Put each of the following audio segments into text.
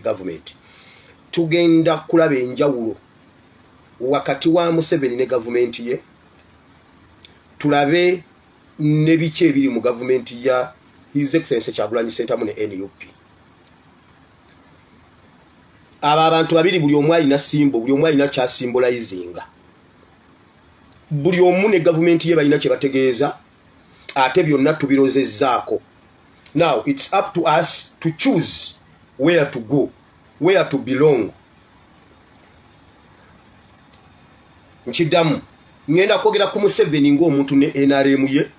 government tugenda kulaba enjawulo wakati wa Museveni ne government ye tulabe ne bice ebiri mu government ya His Excellency Kyagulanyi Ssentamu ne NUP. Aba abantu babiri buli omu alina simbo, buli omu alina kya symbolizinga. Buli omu ne government ye balina kye bategeeza ate byonna tubirozezzaako. Now it's up to us to choose where to go, where to belong. Nkidamu ngenda kwogera ku Museveni ng'omuntu ne NRM ye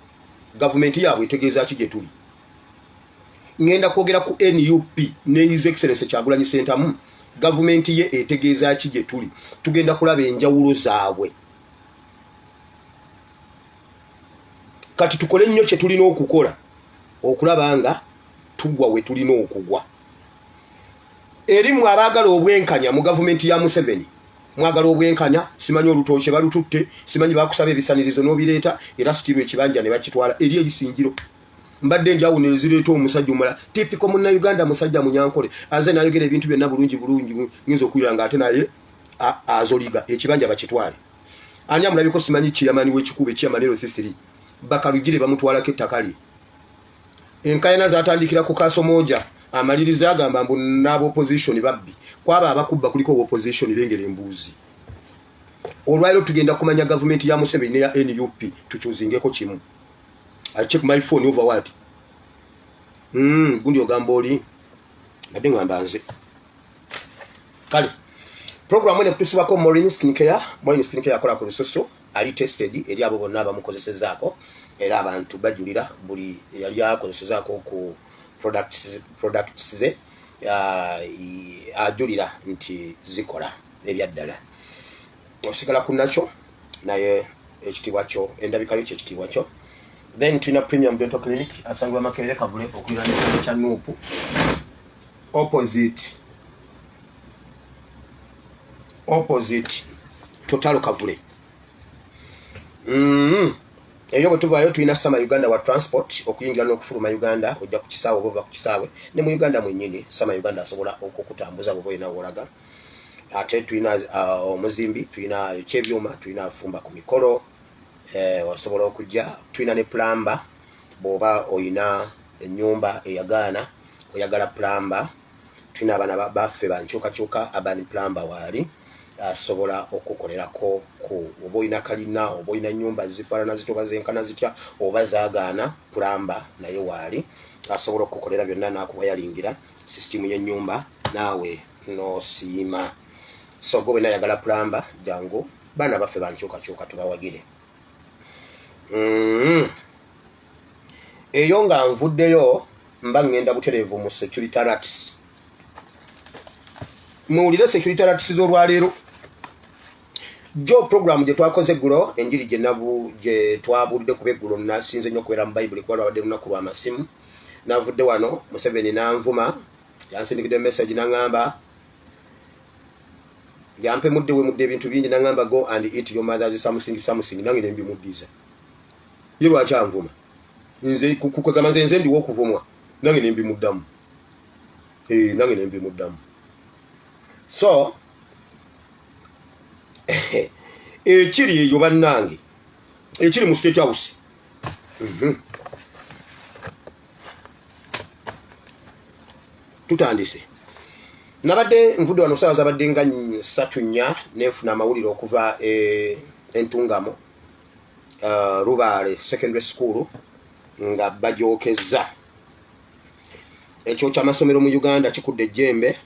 government yaabwe etegeeza ki gye tuli. Ngenda kwogera ku NUP ne His Excellency Kyagulanyi Ssentamu government ye etegeeza ki gye tuli. Tugenda kulaba enjawulo zaabwe. Kati tukole nnyo kye tulina okukola okulaba nga tugwa we tulina okugwa. Erimu abaagala obwenkanya mu government ya Museveni. Mwagala obwenkanya, simanyi olutooke balututte, simanyi bakusaba ebisanirizo n'obireeta era sitirwe ekibanja ne bakitwala eri ebisinjiro. Mbadde njawo nezireeta omusajja omulala tipiko Munnayuganda musajja Munyankole aze nayogera ebintu byonna bulungi nyinza okuyanga ate naye azoliga ekibanja bakitwale. Ani amulabiko simanyi kiyamani w'ekikube kiyamaniro sisiri bakalugire bamutwalako ettaka lye. Enkayana zatandikira ku Kasomoja amalirize agamba mbu n'abo opposition babbi kwaba abakubba kuliko opposition lengera embuuzi. Olwaliro tugenda kumanya government ya Museveni ne ya NUP tukyuzingeko kimu. I check my phone over what? Gundi ogamba oli badde ngamba nze. Kale program ene kutusibako Maureen Skincare. Maureen Skincare akola ku lususu ali tested eri abo bonna abamukozesezaako era abantu bajulira buli yali akozesezaako ku products ze ajulira nti zikola ebyaddala. Osigala ku nakyo naye ekitiibwa kyo endabika yo kyekitiibwa kyo. Then tuna Premium Dental Clinic asangwa Makerere Kavule okulira ne kya Nuupu opposite Total Kavule. Eyo bwetuvayo tulina Sama Uganda wa transport okuyingira n'okufuluma Uganda ojja ku kisaawe oba ku kisaawe ne mu Uganda mwennyini Sama Uganda asobola okukutambuza bwe boyina wolaga. Ate tulina omuzimbi, tulina ekyebyuma, tulina fumba ku mikolo wasobola okujja, tulina ne plamba bw'oba oyina ennyumba eyagaana oyagala plamba. Tulina abaana baffe bankyukakyuka abani plamba waali asobola okukolerako ku oba oyina kalina oba oyina nnyumba zifaanana zitoba zenkana zitya oba zaagaana plamba naye waali asobola okukolera byonna n'akuba yalingira sisitimu y'ennyumba naawe n'osiima. So gwe bwena ayagala plamba jangu baana baffe bankyukakyuka tubawagire. Eyo nga nvuddeyo mba ngenda butereevu mu security alerts. Muwulire security alerts z'olwaleero. Jo program gye twakoze eggulo enjiri gye twabudde kuba eggulo nasinze nnyo okubeera mu Bayibuli kuba lwabadde lunaku lw'amasimu. Navudde wano Museveni nanvuma yansindikidde message n'angamba yampe mudde we mudde ebintu bingi n'angamba go and eat your mother's something nange ne mbimuddiza. Ye lwaki anvuma nze kukagamba nze ndiwo okuvumwa nange ne mbimuddamu. Nange ne mbimuddamu. So ekiri eyo bannange ekiri mu State House tutandise. Nabadde nvudde wano ssaawa zabadde nga 3 nefuna amawulire okuva Entungamo Rubale Secondary School nga bajokeza ekyo ky'amasomero mu Uganda kikudde ejjembe.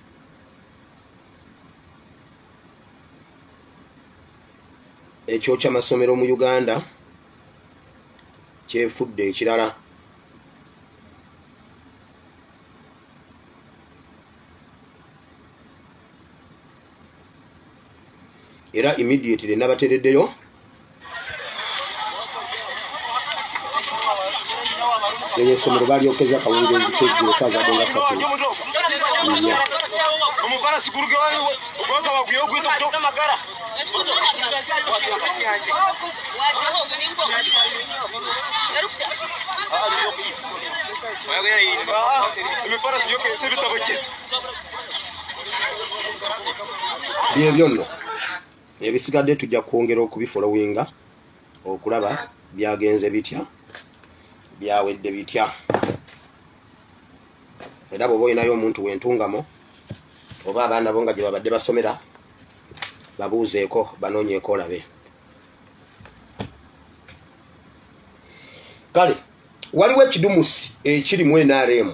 Ekyo ky'amasomero mu Uganda kyefudde ekirala. Era immediately nabatereddeyo esomero balyokeza akawungezi k'eggulo saa zadde nga 3. Omufana sikuruge wano ogwaka bagwiye ogwita kuto magara. Omufana siyoke sebita boke. byebyo nno ebisigadde tujja kwongera okubifolowinga okulaba byagenze bitya byawedde bitya era bw'oba olinayo omuntu wentungamo oba abaana bo nga gye babadde basomera babuuzeeko banoonyeeko olabe. Kale waliwo ekidumusi ekiri mu NRM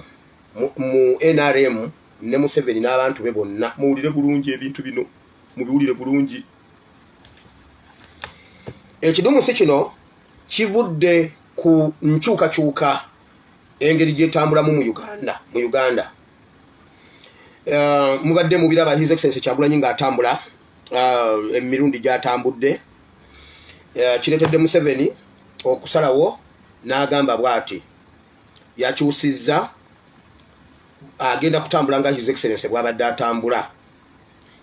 mu NRM ne Museveni n'abantu be bonna muwulire bulungi ebintu bino mubiwulire bulungi. Ekidumusi kino kivudde ku nkyukakyuka engeri gyetambulamu mu Uganda. Mubadde mubiraba His Excellency Kyagulanyi ng'atambula emirundi gy'atambudde kireetedde Museveni okusalawo n'agamba bw'ati yakyusizza agenda kutambula nga His Excellency bw'abadde atambula.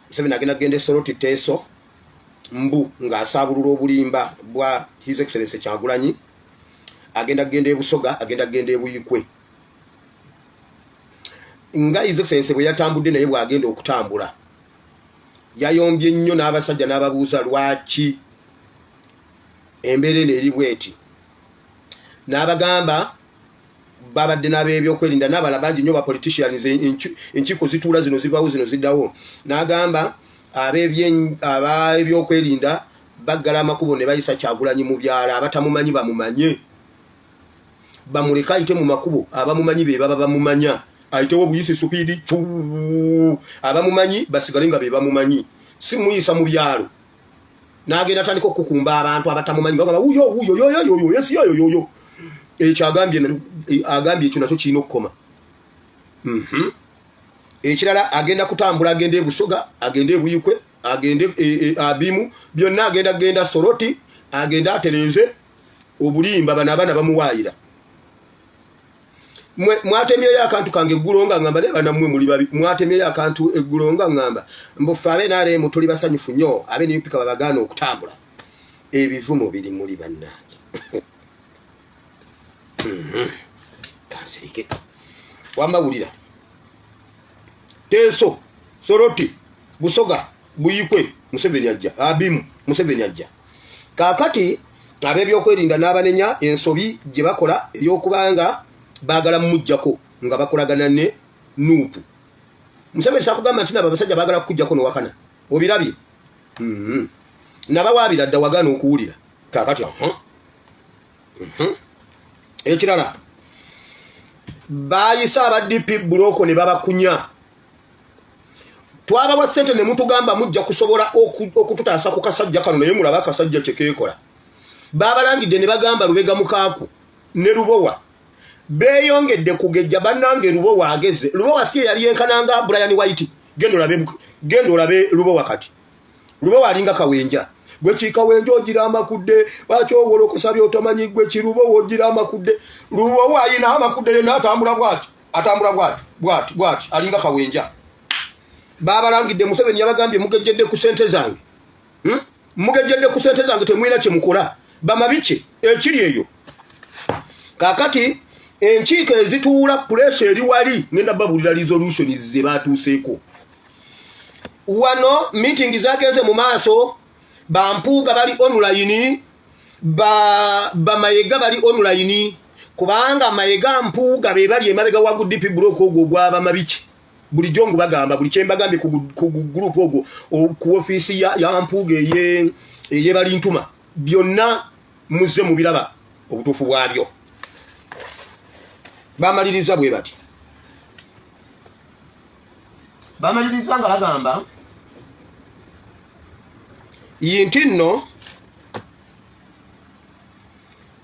Museveni agenda kugenda Soroti Teso mbu ng'asaabulula obulimba bwa His Excellency Kyagulanyi, agenda kugenda ebusoga, agenda kugenda ebuyikwe. Nga His Excellency bwe yatambudde naye bw'agenda okutambula yayombye nnyo n'abasajja n'ababuuza lwaki embeera eno eri bweti, n'abagamba babadde n'ab'ebyokwerinda n'abala bangi nnyo ba politicians enkiiko zituula zino zivaawo zino ziddawo, n'agamba ab'ebyokwerinda baggala amakubo ne bayisa Kyagulanyi mu byalo, abatamumanyi bamumanye bamuleka ayite mu makubo, abamumanyi be baba bamumanya ayitewo buyisi supiidi abamumanyi basigale nga be bamumanyi, si muyisa mu byalo. N'agenda atandika okukumba abantu abatamumanyi bagamba wuyo yesi yoyo ekyo agambye ekyo nakyo kirina okukoma. Ekirala agenda kutambula, agenda ebusoga, agenda ebuyikwe, agenda abimu, byonna agenda Soroti, agenda atereze obulimba bano abaana bamuwaayira. Mwatemyeyo akantu kange eggulo nga ngamba ne banammwe muli babi, mwatemyeyo akantu eggulo nga ngamba mbufe abe n'aleemu tuli basanyufu nnyo, abe n'empika babagaana okutambula. Ebivumo biri muli bannange. Kansirike wamawulira Teso, Soroti, Busoga, Buyikwe, Museveni ajja, abimu Museveni ajja. Kaakati ab'ebyokwerinda n'abanenya ensobi gye bakola ey'okubanga baagala mumujjako nga bakolagana ne Nuupu. Museveni sakugamba nti nabo abasajja baagala kukujjako nowakana obirabye. Nabawaabira dda wagaana okuwulira. Kaakati ekirala bayisa aba DP buloko ne babakunya. Twabawa ssente ne mutugamba mujja kusobola okututaasa ku kasajja kano naye mulaba akasajja kye keekola. Babalangidde ne bagamba Lubega Mukaaku ne Lubowa beeyongedde kugejja bannange Lubowa ageze. Lubowa si yali yenkananga Brian White. Gendo olabe Lubowa kati. Lubowa alinga kawenja. Gwe kikawenja ogira amakudde bakyowola okusabya otomanyi gwe kirubowa ogira amakudde. Lubowa ayina amakudde ye n'atambula bwati. Atambula bwati alinga kawenja. Babalangidde Museveni yabagambye mugejjedde ku ssente zange. Mugejjedde ku ssente zange temwina kye mukola. Bamabike ekiri eyo. Kaakati enkiiko ezituula puleesa eri wali ngenda babulira resolution ze baatuuseeko. Wano meeting zagenze mu maaso, Bampuuga bali online, Mayiga bali online, kubanga Mayiga Mpuuga be bali emabega wa DP block ogwo gwaba mabiki. Bulijjo ngubagamba buli kyembagambe ku group ogwo ku office ya Mpuuga eye bali ntuma byonna muzze mu biraba obutuufu bwabyo. Bamaliriza bwe bati. Bamaliriza nga bagamba yinti nno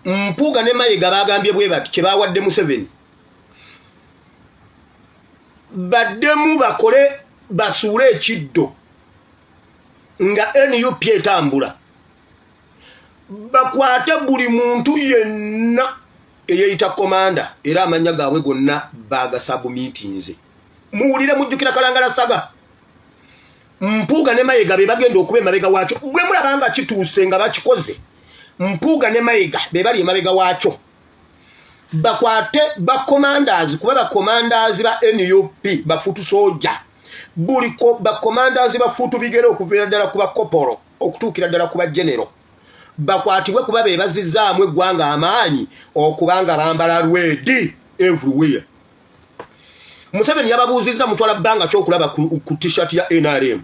Mpuuga ne Mayiga bagambye bwe bati kye bawadde Museveni. Baddemu bakole basuule ekiddo nga NUP etambula. Bakwate buli muntu yenna eyeyita komanda era amanya gaabwe gonna bagasabu meetings. Muwulire mujjukira Kalangala Saga. Mpuuga ne Mayiga be bagenda okuba emabega waakyo. Bwe mulabanga kituuse nga bakikoze. Mpuuga ne Mayiga be bali emabega waakyo. Bakwate ba commanders kuba ba commanders ba NUP bafutu soja buli ba commanders bafutu bigere okuvira ddala kuba koporo okutuukira ddala kuba general bakwatibwe kuba be bazizzaamu eggwanga amaanyi okubanga bambala red everywhere. Museveni yababuuzizza mutwala bbanga ky'okulaba ku t-shirt ya NRM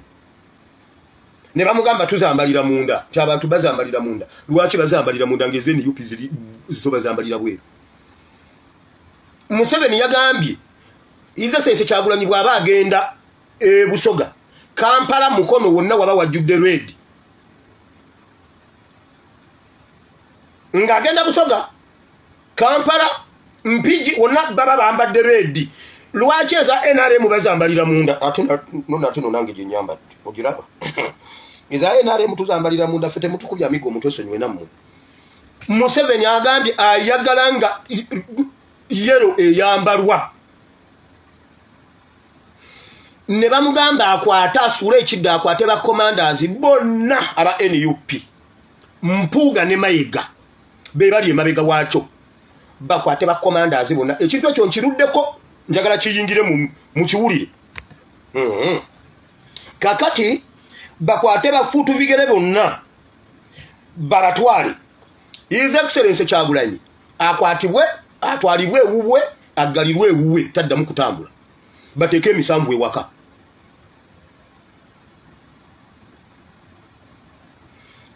ne bamugamba tuzambalira munda ky'abantu bazambalira munda. Lwaki bazambalira munda ngeze ni UP zo bazambalira bweru? Museveni yagambye iza sense Kyagulanyi bw'aba agenda Busoga Kampala mukono wonna waba wajjudde red nga agenda Busoga Kampala Mpigi wonna baba bambadde red. Lwaki eza NRM bazambalira munda ate no nange gye nyambadde ogiraba eza NRM tuzambalira munda fete mutukubya amigo mutosonyiwe nammwe. Museveni agambye ayagala nga yero eyambalwa ne bamugamba akwata asula ekidda akwate ba commanders bonna aba NUP Mpuuga ne Mayiga be bali emabega waakyo bakwate ba commanders bonna ekintu ekyo nkiruddeko njagala kiyingire mu kiwulire. Kakati bakwate bafutu bigere bonna baratwale His Excellency Kyagulanyi akwatibwe atwalibwe ewuwe aggalirwe ewuwe taddamu kutambula bateeke emisanvu ewaka.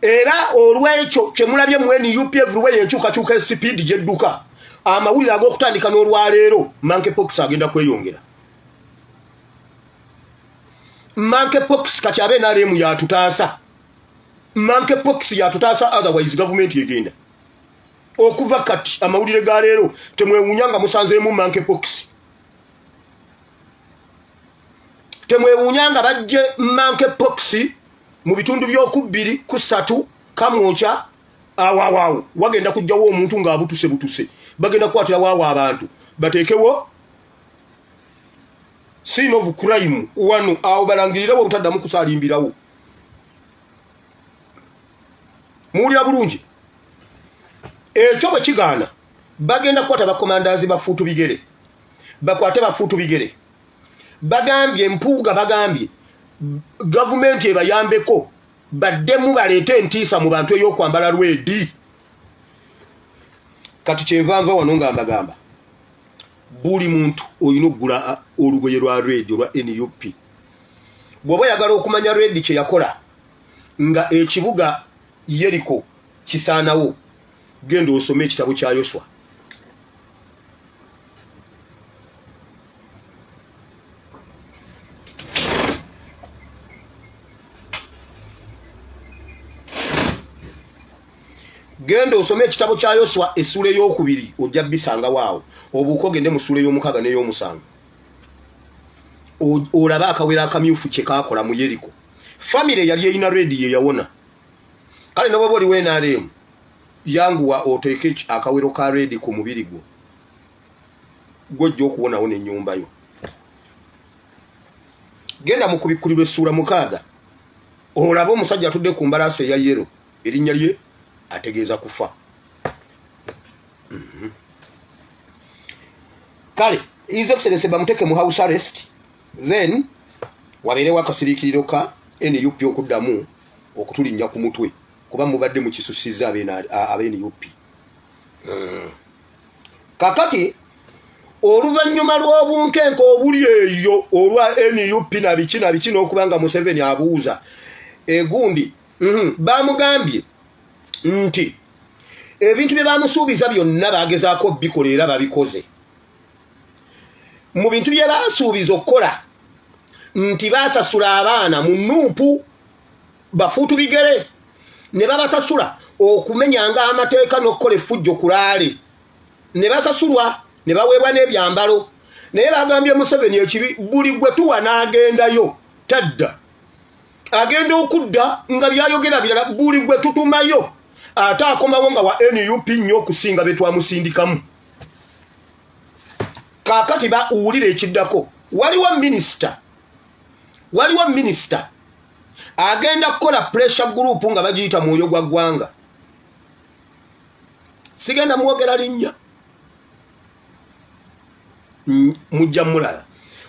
Era olw'ekyo kyemulabye mu NUP everywhere yenkyukakyuka speed gyedduka amawulire ag'okutandika n'olwaleero monkeypox agenda kweyongera. Monkeypox kati abe NRM yatutaasa. Monkeypox yatutaasa otherwise government egenda. Okuva kati amawulire ga leero temwewuunyanga musanzeemu monkeypox. Temwewuunyanga bajje monkeypox mu bitundu by'okubiri ku 3 kamwocha awawaawo wagenda kujjawo omuntu ng'abutuse butuse bagenda kukwatira waawo abantu bateekewo scene of crime wano awo balangirirewo obutaddamu kusaalimbirawo. Muwulira bulungi ekyo bwe kigaana bagenda kukwata bakomandazi bafuutu bigere bakwate bafuutu bigere bagambye Mpuuga bagambye gavumenti ebayambeko baddemu baleete entiisa mu bantu ey'okwambala red. Kati kyenvanva wano nga mbagamba buli muntu olina okugula olugoye lwa red olwa NUP. Bw'oba oyagala okumanya red kye yakola nga ekibuga Yeriko kisaanawo genda osome ekitabo kya Yoswa. Genda osome ekitabo kya Yoswa essula ey'okubiri ojja bisanga waawo obuuko gende mu ssula ey'omukaaga n'ey'omusanvu olaba akawera akamyufu kye kaakola mu Yeriko. Famire yali eyina red ye yawona. Kale nabo boli we NRM yanguwa oteeke akawero ka red ku mubiri gwo gwojja okuwonawo n'ennyumba yo. Genda mu kubikulirwa essula mukaaga olaba omusajja atudde ku mbalaasi eya yero erinnya lye ategeeza kufa. Kale His Excellency bamuteke mu house arrest then wabeerewo akasiriikiriro ka NUP okuddamu okutulinnya ku mutwe kuba mubadde mu kisusiza abe NUP. Kakati oluvannyuma lw'obunkenke obuli eyo olwa NUP na biki n'okubanga Museveni abuuza egundi bamugambye nti ebintu bye bamusuubiza byonna bagezaako bikola era babikoze. Mu bintu bye basuubiza okukola nti basasula abaana mu nuupu bafuutu bigere ne babasasula okumenyanga amateeka n'okukola effujjo kulaale ne basasulwa ne baweebwa n'ebyambalo naye bagambye Museveni ekibi buli gwe tuwa n'agendayo tadda agenda okudda nga byayogera birala buli gwe tutumayo ate akomawo nga wa NUP nnyo okusinga be twamusindikamu. Kaakati bawulira ekiddako waliwo minisita agenda kukola pressure group nga bagiyita mwoyo gwa ggwanga. Sigenda mwogera linnya mujja mulala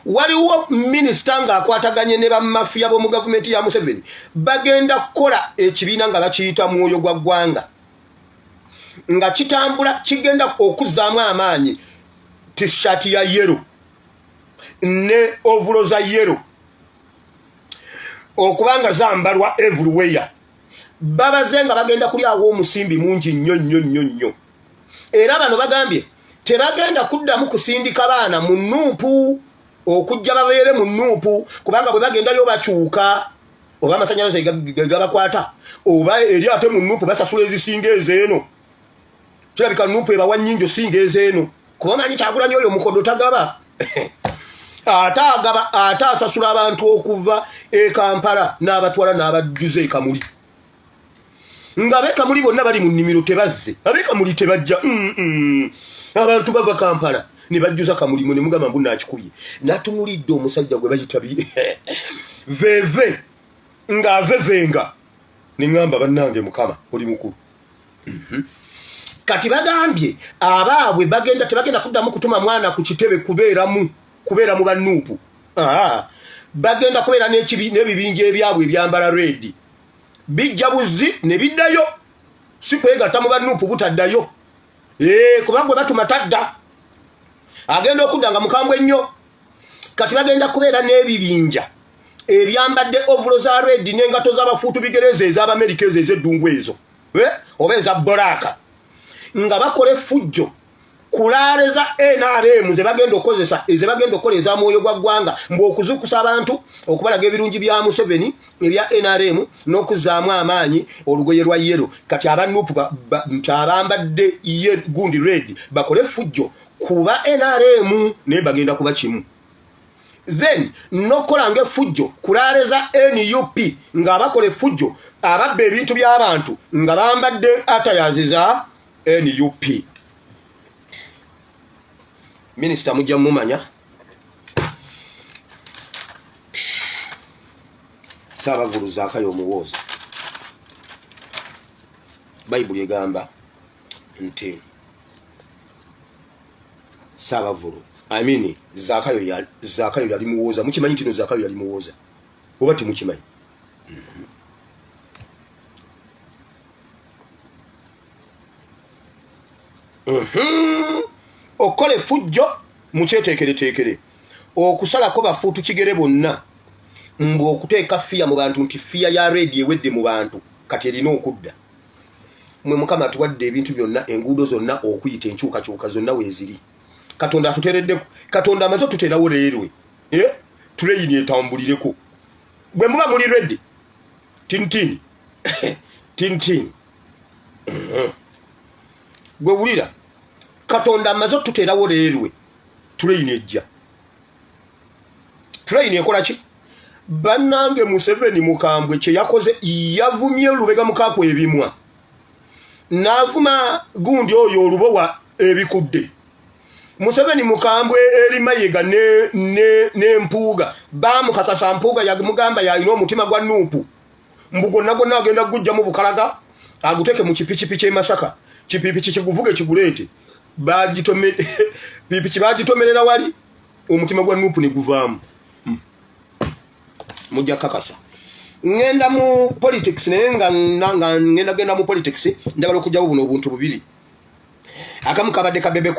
waliwo minisita ng'akwataganye ne bamafiya b'omu gavumenti ya Museveni bagenda kukola ekibiina nga bakiyita mwoyo gwa ggwanga nga kitambula kigenda okuzzaamu amaanyi t-shirt ya yero ne ovulo za yero okubanga zambalwa everywhere babaze nga bagenda kulyawo omusimbi mungi nnyo era bano bagambye tebagenda kuddamu kusindika baana mu nuupu okujja babeere mu nuupu kubanga bwe bagendayo bakyuka oba amasanyalaze gabakwata oba eri ate mu nuupu basasula ezisinga ezeeno kirabika nuupu ebawa nnyingi osinga ezeeno kuba manyi Kyagulanyi oyo mukodo tagaba ate asasula abantu okuva e Kampala n'abatwala n'abajjuza e Kamuli nga be Kamuli bonna bali mu nnimiro tebazze abe Kamuli tebajja abantu bava Kampala ne bajjuza Kamuli ne mugamba mbu nakikubye natumulidde omusajja gwe bayitabi veve nga vevenga ne ngamba bannange mukama oli mukulu kati bagambye abaabwe tebagenda kuddamu kutuma mwana ku kitebe kubeera mu bannuupu bagenda kubeera n'ebibinja ebyabwe ebyambala red bijja buzzi ne biddayo si kwegatta mu bannuupu butaddayo kubanga bwe batuma tadda agenda okudda nga mukambwe nnyo kati bagenda kubeera n'ebibinja ebyambadde ovulo za red n'engato z'abafuutu bigereza ez'Abamerika ez'eddungu ezo oba eza Boraka nga bakola effujjo kulaaleza NRM ze bagenda okukoleza mwoyo gwa ggwanga mbu okuzukusa abantu okubalaga ebirungi bya Museveni ebya NRM n'okuzaamu amaanyi olugoye lwa yero kati abannuupu abambadde gundi red bakole effujjo kuba NRM naye bagenda kuba kimu then nokola ng'effujjo kulaaleza NUP nga bakola effujjo ababba ebintu by'abantu nga bambadde atayaziza NUP Minisita mujja mumanya Ssaabavulu Zaakayo Omuwooza Bayibuli egamba nti Ssaabavulu Zaakayo yali muwooza mukimanyi nti no Zaakayo yali muwooza oba temukimanyi okola effujjo mukyeteekereteekere okusalako bafuutu kigere bonna mbu okuteeka fiya mu bantu nti fiya ya red ewedde mu bantu kati erina okudda mwe Mukama atuwadde ebintu byonna enguudo zonna okuyita enkyukakyuka zonna weeziri Katonda atuteereddeko Katonda amaze otuteerawo leerwe tuleyini etambulireko bwe muba muli red tintin tintin gwe wulira Katonda amaze otuteerawo leerwe tuleyini ejja tuleyini ekola ki bannange Museveni mukambwe kye yakoze yavumye Lubega Mukaakwe ebimwa n'avuma gundi oyo olubowa ebikudde Museveni mukambwe eri Mayiga n'empuuga baamukakasa mpuuga yamugamba yalina omutima gwa nuupu mbu gonna agenda kugujjamu bukalaga aguteeke mu kipikipiki e Masaka kipipiki kiguvuge kiguleete pipiki bagitomerera wali omutima gwa nuupu ne guvaamu mujja kakasa ngenda mu politics naye nga ngenda mu politics njagala okujjawo buno obuntu bubiri akamu kabadde ka Bebe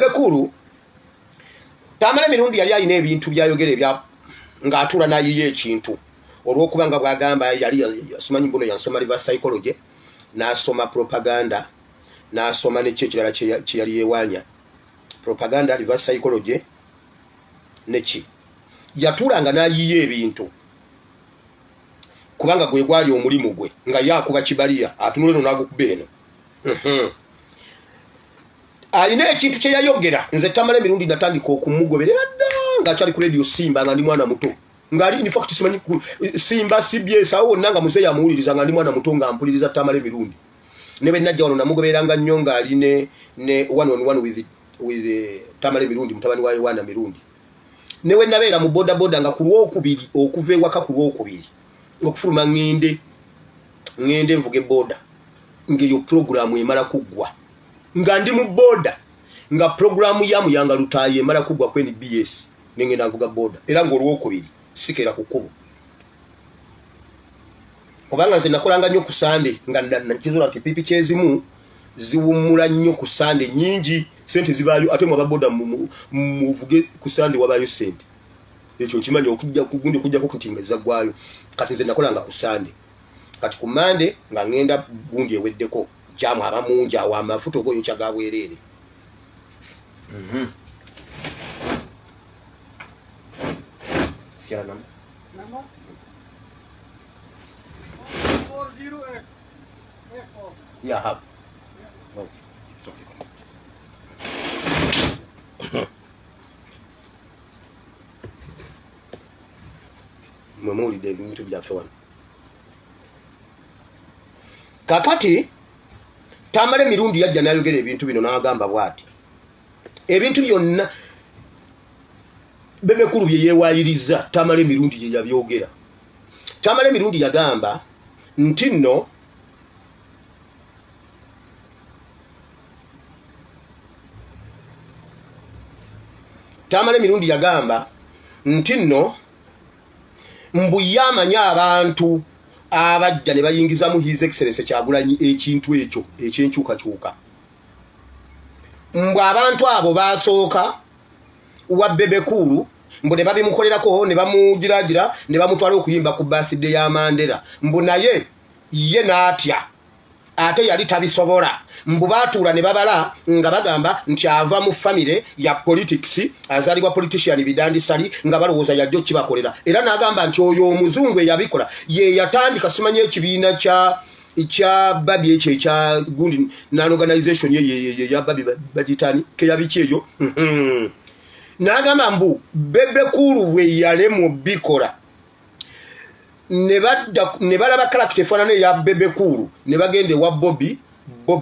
Kulu Tamale Mirundi yali alina ebintu byayogera ng'atuula n'ayiye ekintu olw'okubanga bwagamba yali simanyi mbuno yansoma river psychology n'asoma propaganda n'asoma n'ekyo ekirala kye yali yewaanya propaganda river psychology neki yatuulanga n'ayiye ebintu kubanga gwe gwali omulimu gwe nga yakuba kibaliya atunule n'agukuba eno alina ekintu kye yayogera nze Tamale Mirundi natandika okumugoberera dda ng'akyali ku radio Simba nga ndi mwana muto ngali in fact simanyi Simba CBS awo nanga muzeya amuwuliriza nga ndi mwana muto nga mpuliriza Tamale Mirundi ne bwe najja wano namugobereranga nnyo ng'ali ne one on one with Tamale Mirundi mutabani wa Yohana Mirundi ne we nabeera mu boda nga ku Lwokubiri okuva ewaka ku Lwokubiri okufuluma ngende nvuge boda ng'eyo programu emala kuggwa nga ndi mu boda nga programu ya Muyanga Lutaayi emala kuggwa ku NBS nengenda nvuga boda era ng'olwokubiri sikera ku kkubo kubanga nze nakolanga nnyo ku Sande nga nakizula nti pikipiki ezimu ziwummula nnyo ku Sande nyingi sente zibaayo ate mu ababoda muvuge ku Sande wabaayo sente ekyo kimanyi okujja kugundi okujjako kutinga zaggwayo kati nze nakolanga ku Sande kati ku Mande nga ngenda gundi eweddeko jamu abamungi awo amafuta ogoyo kyagabwerere Sierra number? Number? 408. Yeah, I have. Oh, sorry. Memori de bintu byaffe wano. Kakati Tamale mirundi yajja n'ayogera ebintu bino n'agamba bw'ati. Ebintu byonna Bebekulu bye yeewayiriza Tamale mirundi ye yabyogera. Tamale mirundi yagamba nti nno Tamale mirundi yagamba nti nno mbu yamanya abantu abajja ne bayingizamu His Excellency Kyagulanyi ekintu ekyo ekyenkyukakyuka. Mbu abantu abo basooka wa Bebekulu mbu ne babimukolerako ne bamugiragira ne bamutwala okuyimba ku birthday ya Mandela. Mbu naye ye n'atya ate yali tabisobola. Mbu baatuula ne babala nga bagamba nti ava mu family ya politics azalibwa politician bidandisali nga balowooza yajjo kibakolera. Era n'agamba nti oyo omuzungu eyabikola ye yatandika simanye ekibiina kya babi ekyo ekya gundi non-organization ye ya babi bagitani ke yabiki eyo. N'agamba mbu Bebekulu we yalemu bikola ne balaba character efaanana ya Bebekulu ne bagende wa Bobby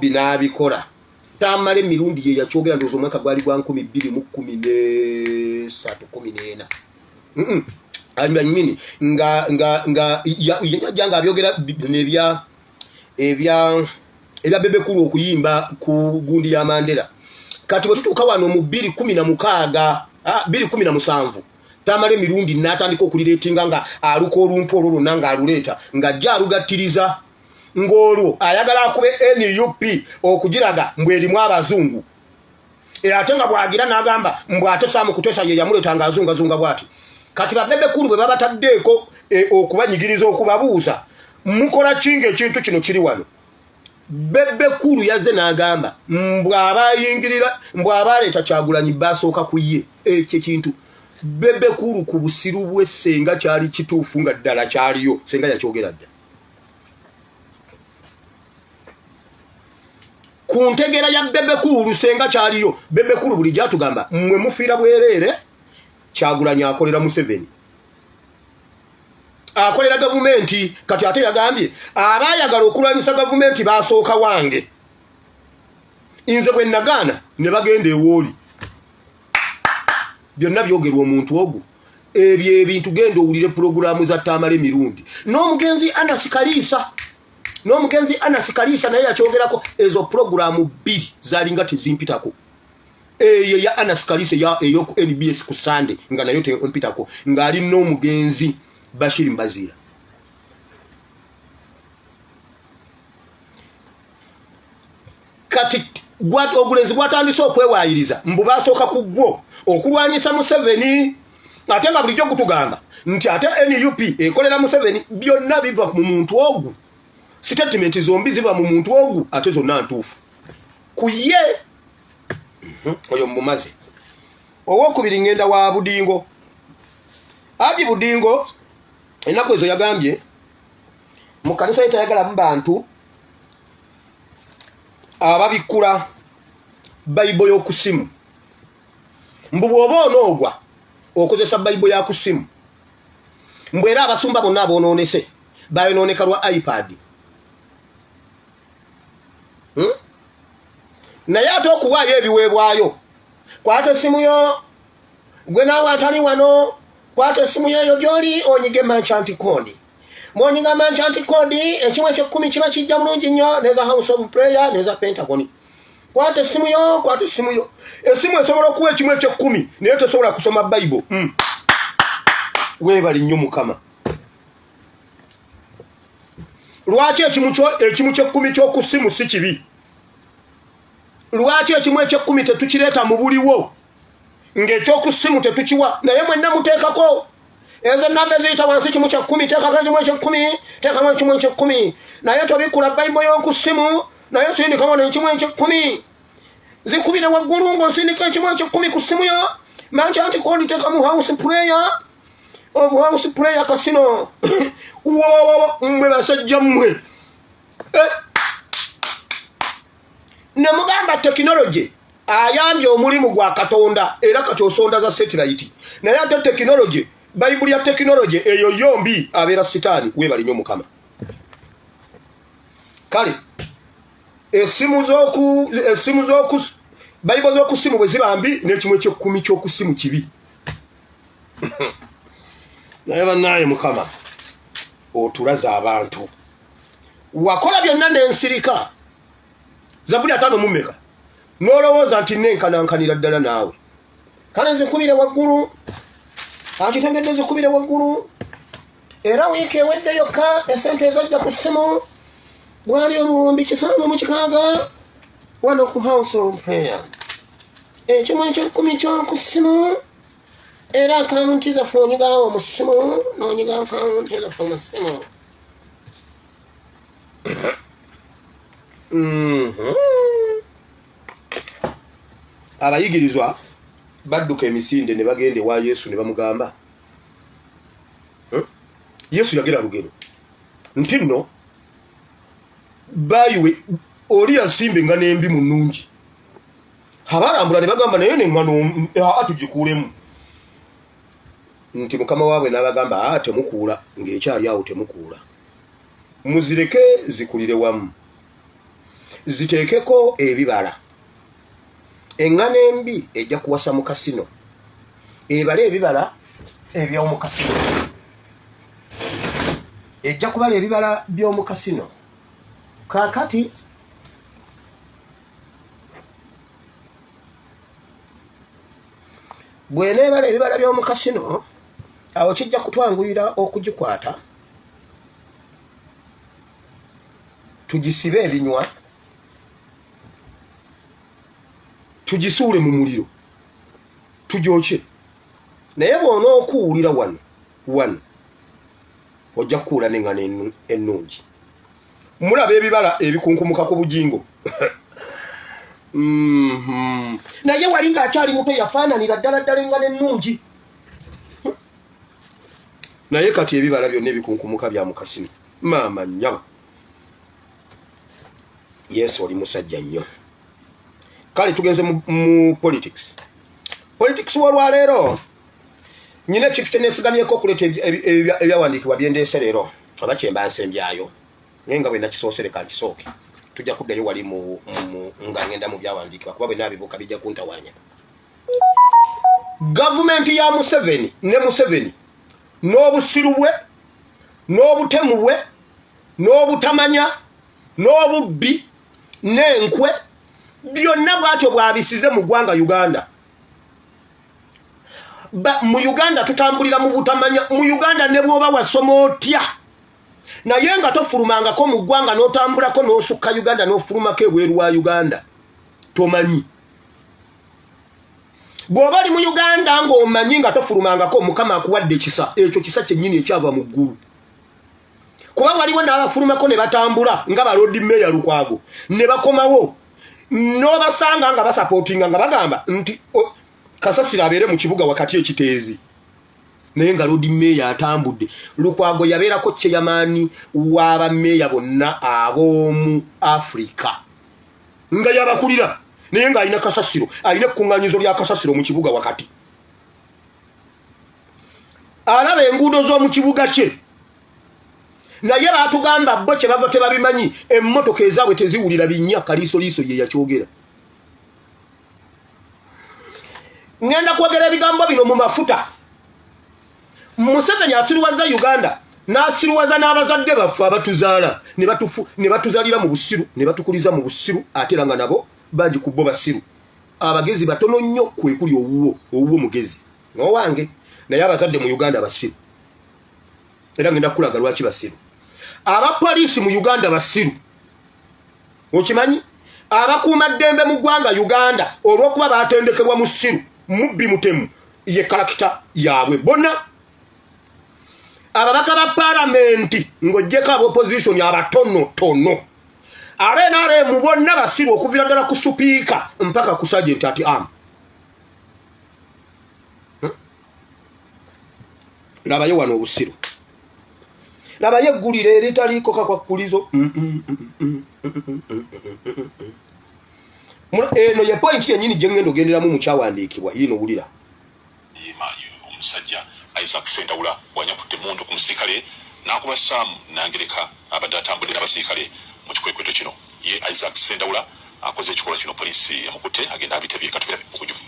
n'abikola. Tamale mirundi ye yakyogera ndowooza omwaka gwali gwa 2013-14 anyini nga yajjanga abyogera ebya Bebekulu okuyimba ku gundi ya Mandela. Kati bwe tutuuka wano mu 2017 Tamale mirundi n'atandika okulireetinga nga aluka olumpo olwo lwonna ng'aluleeta ng'ajja alugattiriza ng'olwo ayagala akube NUP okugiraga mbw erimu abazungu. Ate nga bw'agira n'agamba mbw ate Sam Kuteesa ye yamuleeta ng'azungazunga bw'ati. Kati Bebekulu bwe babataddeeko okubanyigiriza okubabuuza mukola kinga ekintu kino kiri wano. Bebekulu yazze n'agamba mbw abaleeta Kyagulanyi basooka ku ye ekyo kintu. Bebekulu ku busiru bwe senga kyali kituufu nga ddala kyaliyo senga yakyogera dda. Ku ntegera ya Bebekulu senga kyaliyo Bebekulu buli gyatugamba mmwe mufiira bwereere Kyagulanyi akolera Museveni. Akolera gavumenti kati ate yagambye abaayagala okulwanyisa gavumenti basooka wange. Nze bwe nagaana ne bagenda ewooli. Byonna byogerwa omuntu ogwo. Ebyo ebintu genda owulire pulogulaamu za Tamale mirundi. N'omugenzi Anas Kalisa naye yakyogerako ezo pulogulaamu 2 zalinga tezimpitako. Eyo ya Anas Kalisa ey'oku NBS ku Sunday nga nayo tempitako ng'ali n'omugenzi Bashir Mbazira. Kati obulenzi bwatandise okwewayiriza mbu basooka ku gwo okulwanyisa Museveni ate nga bulijjo kutugamba nti ate NUP ekolera Museveni. Byonna biva mu muntu ogwo. Statement zombi ziva mu muntu ogwo ate zonna ntuufu ku ye. Oyo mumaze. Owokubiri ngenda wa Budingo. Haji Budingo ennaku ezo yagambye mu kanisa yetayagala mu bantu ababikula Bible y'okusimu. Mbu bw'oba onoogwa okozesa Bible ya kusimu. Mbu era abasumba bonna aboonoonese bayonooneka lwa iPad. Naye ate okuwaayo ebiweebwayo kwata essimu yo gwe naawe atali wano kwata essimu yeyo gy'oli onyige merchant code. Mwonyiga merchant code ekimu eky'ekkumi kiba kijja bulungi nnyo neza House of Prayer neza Pentagon. kwata essimu yo essimu esobola okuwa ekimu eky'ekkumi naye tosobola kusoma Bible weebali nnyo Mukama. Lwaki ekimu ky'ekkumi ky'oku ssimu si kibi? Lwaki ekimu eky'ekkumi tetukireeta mu buliwo ng'ekyoku ssimu tetukiwa naye mwenna muteekako ezo nnamba eziyita wansi kimu ky'ekkumi teekako ekimu eky'ekkumi teekamu ekimu eky'ekkumi naye tobikula Bible y'oku ssimu naye sindikamu n'ekimu eky'ekkumi zikubira waggulu ng'osindika ekimu eky'ekkumi ku ssimu yo manki anti teekamu house prayer kasino mmwe basajja mmwe ne mugamba tekinologi ayambye omulimu gwa Katonda era kati osonda za satellite naye ate tekinologi Bible ya tekinologi eyo yombi abeera sitaani weebali nnyo Mukama. Kale essimu z'oku Bible z'oku ssimu bwe ziba mbi n'ekimu eky'ekkumi ky'oku ssimu kibi. Naye bannaaye Mukama otulaza abantu wakola byonna n'ensirika Zabuli 5 n'olowooza nti nenkanankanira ddala naawe kale zikubire waggulu ankitengedde zikubire waggulu era wiiki ewedde yokka esente ezajja ku ssimu bwali obuwumbi 706 wano ku house of prayer ekimu eky'ekkumi ky'oku ssimu era akawunti zaffe onyigawo mu ssimu n'onyiga akawunti zaffe mu ssimu. Abayigirizwa badduka emisinde ne bagende wa Yesu ne bamugamba Yesu yagera lugero nti nno bayiwe oli yasimbe nga n'embi mu nnungi abalambula ne bagamba naye n'eŋŋano atugikuulemu nti Mukama waabwe n'abagamba temukuula ng'ekyali awo temukuula muzireke zikulire wamu ziteekeko ebibala eŋŋano embi ejja kuwasa mu kasino ebale ebibala eby'omu kasino ejja kubala ebibala by'omu kasino kaakati bw'eneebala ebibala by'omu kasino awo kijja kutwanguyira okugikwata tugisibe ebinywa tugisuule mu muliro tugyokye naye bw'onookuwulira wano ojja kukuula n'eŋŋano ennungi mulaba ebibala ebikunkumuka ku bujingo naye wali ng'akyali muto yafaananira ddala eŋŋano ennungi naye kati ebibala byonna ebikunkumuka bya mu kasino maama nnyaba Yesu oli musajja nnyo. Kale tugenze mu politics walwaleero nyina ekintu kyenesigamyeko okuleeta ebyawandiikibwa byendeese leero oba kyemba nsembyayo naye nga bwe nakisoosereka nkisooke tujja kuddayo wali nga ngenda mu byawandiikibwa kuba bwe naabibuuka bijja kuntawaanya. Gavumenti ya Museveni ne Museveni n'obusiru bwe n'obutemu bwe n'obutamanya n'obubbi n'enkwe byonna bwatyo bwabisize mu ggwanga Uganda. Mu Uganda tutambulira mu butamanya. Mu Uganda ne bw'oba wasoma otya naye nga tofulumangako mu ggwanga n'otambulako n'osukka Uganda n'ofulumako ebweru wa Uganda tomanyi. Bw'oba oli mu Uganda ng'omanyi nga tofulumangako Mukama akuwadde ekisa ekyo kisa kyennyini ekyava mu ggulu. Kuba waliwo n'abafulumako ne batambula nga balodi meya Lukwago ne bakomawo n'obasanga nga basapootinga nga bagamba nti kasasira abeere mu kibuga wakati ekiteezi naye nga lodi meya atambudde. Lukwago yabeerako kyeyamaani w'abameeya bonna ab'omu Afrika nga yabakulira naye ng'alina kasasiro alina ekkuŋŋaanyizo lya kasasiro mu kibuga wakati alaba enguudo z'omu kibuga kye naye baatugamba bo kye bava tebabimanyi emmotoka ezaabwe teziwulira binnya kaliisoliiso ye yakyogera. Ngenda kwogera ebigambo bino mu mafuta. Museveni asiruwaza Uganda n'asiruwaza n'abazadde baffe abatuzaala ne batuzaalira mu busiru ne batukuliza mu busiru ate era nga nabo bangi ku bo basiru abagezi batono nnyo kwe kuli owuwo mugezi no wange naye abazadde mu Uganda basiru era ngenda kulaga lwaki basiru abapoliisi mu Uganda basiru okimanyi abakuuma ddembe mu ggwanga Uganda olw'okuba batendekebwa mu siru mubbi mutemu ye kalakita yaabwe bonna ababaka ba palamenti ng'oggyeko ab'opposition abatonotono mu bonna basiru okuvira ddala ku supiika mpaka ku sergeant ati am labayo wano obusiru labayo eggulire eritaliiko kakwakulizo eno ye point yennyini gye ngenda ogenderamu mu kyawandiikibwa yino wulira omusajja Isaac Sendawula wanyakutte mundu ku musirikale n'akuba Sam Nangereka abadde atambulira abasirikale mu kikwekweto kino ye Isaac Sendawula akoze ekikolwa kino poliisi yamukutte agenda abitebye katubira okujufu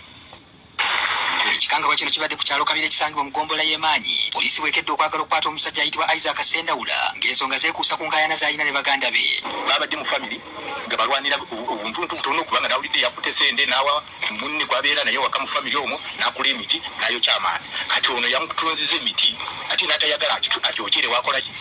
ekikangabwa kino kibadde ku kyalo Kabira ekisangibwa mu gombola y'emaanyi poliisi bwekedde okwagala okukwata omusajja ayitibwa Isaac Sendawula ng'ensonga zeekuusa ku nkaayana z'alina ne baganda be babadde mu family nga balwanira obuntuntu butono okubanga nawulidde yakutte sende n'awa munne gwabeera naye waka mu family omwo n'akula emiti nayo kyamaani kati ono yamutunziza emiti ate n'atayagala akyokere wakola ki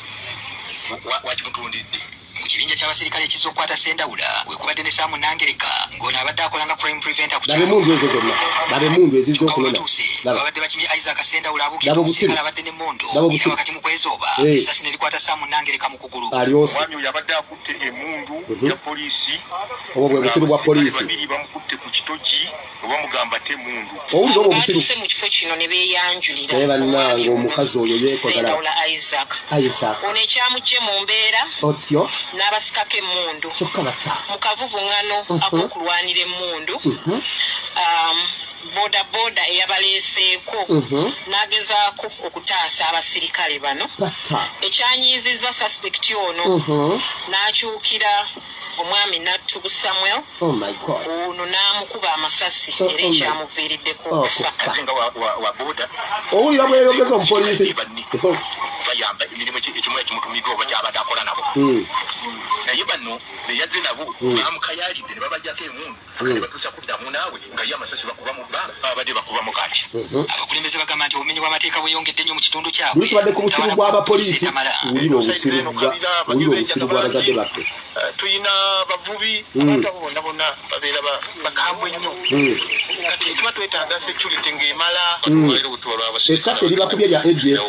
wakimutundidde mu kibinja ky'abasirikale ekizza okukwata Sendawula wekubadde ne Sam Nangereka ng'ono abadde akolanga crime preventer ku mundu ezo zonna babe mundu ezizo okulona babadde bakimye Isaac Sendawula abugidde omusirikale abadde ne mondo era wakati mu kwezooba essasi ne likwata Sam Nangereka mu kugulu omwami oyo abadde akutte emundu ya poliisi obwo bwe busiru bwa poliisi babiri bamukutte ku kitoki obamugamba te mundu owulira obwo busiru mu kifo kino ne beeyanjulira naye bannange omukazi oyo yeekozala Sendawula Isaac ono ekyamugye mu mbeera otyo n'abasikako emmundu mu kavuvuŋŋano ak'okulwanira emmundu bodaboda eyabaleeseeko n'agezaako okutaasa abasirikale bano ekyanyiizizza suspekti ono n'akyukira omwami Nattubu Samuel ono n'amukuba amasasi era ekyamuviiriddeko okufa azinga wa boda owulira bweyogeza omupoliisi bayamba emirimu ekimu ekimutumiddwa oba gyabadde akola nabo naye bano beyazze nabo bamukayaalidde ne babajjako emundu ne batuusa kuddamu naawe nga ye amasasi bakuba mu bbanga babadde bakubamu kati abakulembeze bagamba nti obumenyi bw'amateeka bweyongedde nnyo mu kitundu kyabwe tubadde ku busiru bw'abapoliisi wulira obusiru bw'abazadde baffe tuyina bavubi abantu abo bonna bonna babeera bakambwe nnyo kati tuba twetaaga security ng'emala essasi eribakubye lya ADF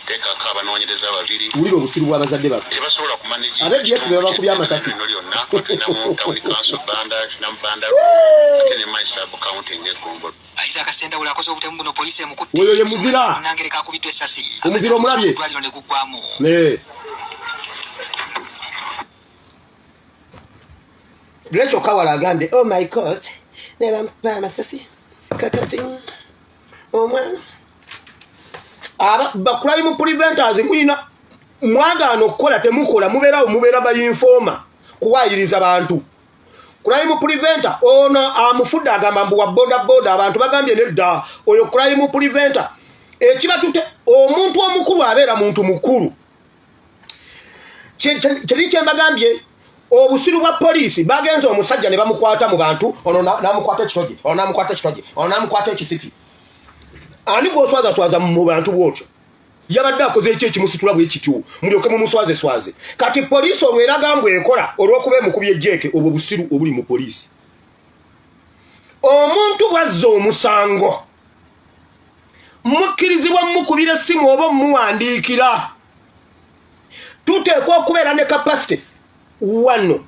tekaka abanoonyereza babiri wulira obusiru bw'abazadde baffe tebasobola kumaniji ADF be babakubye amasasi lyonna tulinamu tawuni council banda nampanda ate ne mysabu counting eggongolo Isaac Sendawula akoze obutemu buno poliisi emukutte oyo ye muzira Nangereka akubiddwa essasi omuzira omulabye eddwaliro ne guggwamu Rachel Kawala agambye oh my god neba amasasi kakati omwana crime preventers mulina mwagaana okukola temukola mubeera bayinfooma kuwaayiriza abantu crime preventer ono amufudde agamba mbu wa bodaboda abantu bagambye nedda oyo crime preventer ekiba tute omuntu omukulu abeera muntu mukulu kiri kyembagambye obusiru bwa poliisi bagenze omusajja ne bamukwata mu bantu ono namukwata ekitogi ono namukwata ekitogi ono namukwata ekisipi ani gwoswazaswaza mu bantu bwotyo yabadde akoze eki ekimusitula bwe kityo mulyoke mumuswaze kati poliisi olwo eragambwa ekola olw'okuba emukubye ejjeeke obwo busiru obuli mu poliisi omuntu bwazza omusango mukkirizibwa mukubira essimu oba muwandiikira tuteekwa okubeera ne kapasite wano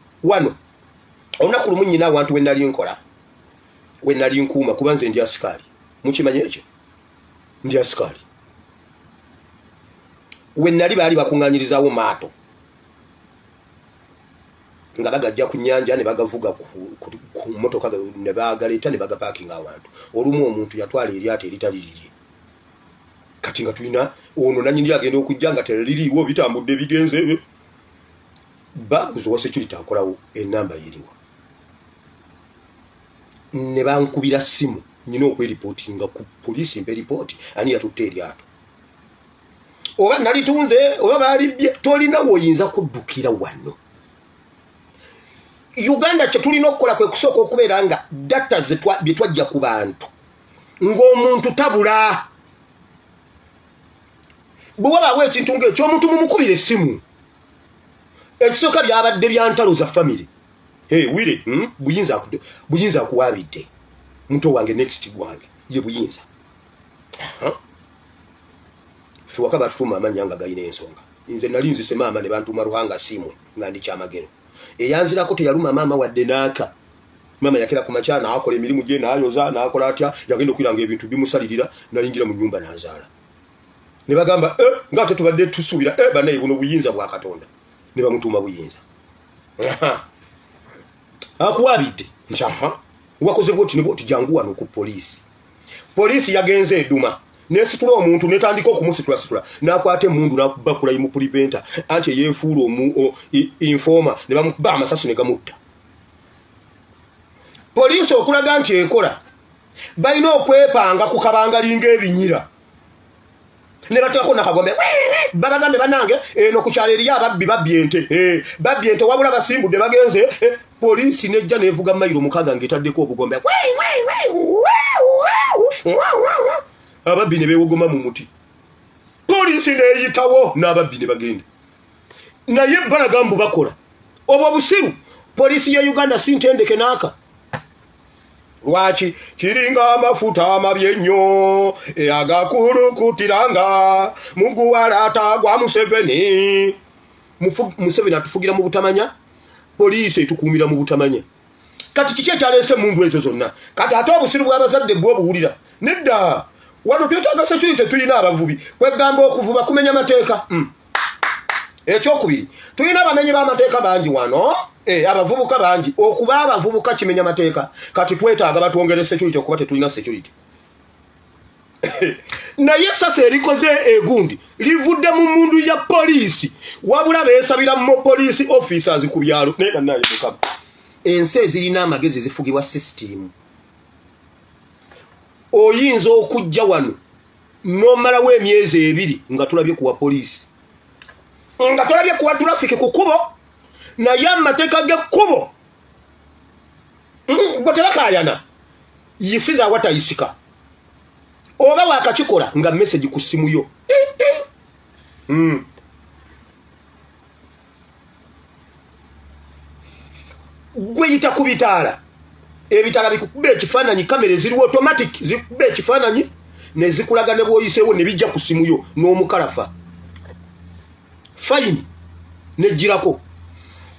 olunaku lumu nnyina awantu we nali nkuuma kuba nze ndi asikaali mukimanye ekyo ndi asikaali we nali baali bakuŋŋaanyirizaawo maato nga bagajja ku nnyanja ne bagavuga ku motoka ne bagaleeta ne bagapaakinga awantu olumu omuntu yatwala eryato eritali lirye kati nga tulina ono nannyini agenda okujja nga teraliriiwo bitambudde bigenze babuuza wa security akolawo enamba yeriwa ne bankubira simu nyina okweripotinga ku poliisi mpe ripooti ani yatutte eryato oba nalitunze oba baalibye tolina woyinza kuddukira wano Uganda kye tulina okukola kwe kusooka okubeera nga data bye twajja ku bantu ng'omuntu tabula bwe wabaawo ekintu ng'ekyo omuntu mumukubira essimu ekisooka byabadde bya ntalo za family wire buyinza akuwaabidde muto wange next gwange ye buyinza fe waka batufuma amanya nga galina ensonga nze nali nzise maama ne bantuma Ruhanga simwe nga ndi kyamagero eyanzirako teyaluma maama wadde naaka maama yakera ku makyana akola emirimu gye n'ayoza n'akola atya yagenda okwiranga ebintu bimusalirira nayingira mu nnyumba n'azaala ne bagamba nga ate tubadde tusuubira banaye buno buyinza bwa Katonda ne bamutuuma buyinza akuwaabidde nti wakoze bwoti ne bwoti jangu wano ku poliisi yagenze eduma nesitula omuntu netandika okumusitula n'akwata emmundu n'akubakula mu preventer anti yeefuula informa ne bamukuba amasasi ne gamutta poliisi okulaga nti ekola balina okwepanga ku kabangalinga ebinyira ne bateekako nakagombe babagambe banange eno ku kyalo eriyo ababbi babbi ente wabula basimbudde bagenze poliisi nejja nevuga mayiro 6 ng'etaddeko obugombe ababbi ne beewogoma mu muti poliisi neeyitawo n'ababbi ne bagenda naye balagambu bakola obwo busiru poliisi ya Uganda si ntendeke n'aka lwaki kiringa amafuta amabye nnyo agakulukutiranga muguwalata gwa Museveni atufugira mu butamanya poliisi etukuumira mu butamanya kati kiki ekyaleese mundu ezo zonna kati ate obusiru bw'abazadde bwe obuwulira nedda wano twetaaga security tuyina abavubi kwegamba okuvuba kumenya mateeka ekyokubiri tuyina abamenyi b'amateeka bangi wano abavubuka bangi okuba abavubuka kimenya mateeka kati twetaaga batwongere security okuba tetulina security naye sasa erikoze egundi livudde mu mundu ya poliisi wabula beesabira mu police officers ku byalo naye naye mukaba ensi ezirina amagezi zifugibwa system oyinza okujja wano n'omalawo emyezi 2 nga tulabye kuwa poliisi nga tulabye kuwa traffic ku kubo naye amateeka g'ekkubo bwetebakayana yisiza awatayisika oba wakakikola nga message ku ssimu yo gweyita ku bitaala ebitaala bikukuba ekifaananyi kamera ziriwo automatic zikukuba ekifaananyi ne zikulaga ne bwoyiseewo ne bijja ku ssimu yo n'omukalafa fayini nejjirako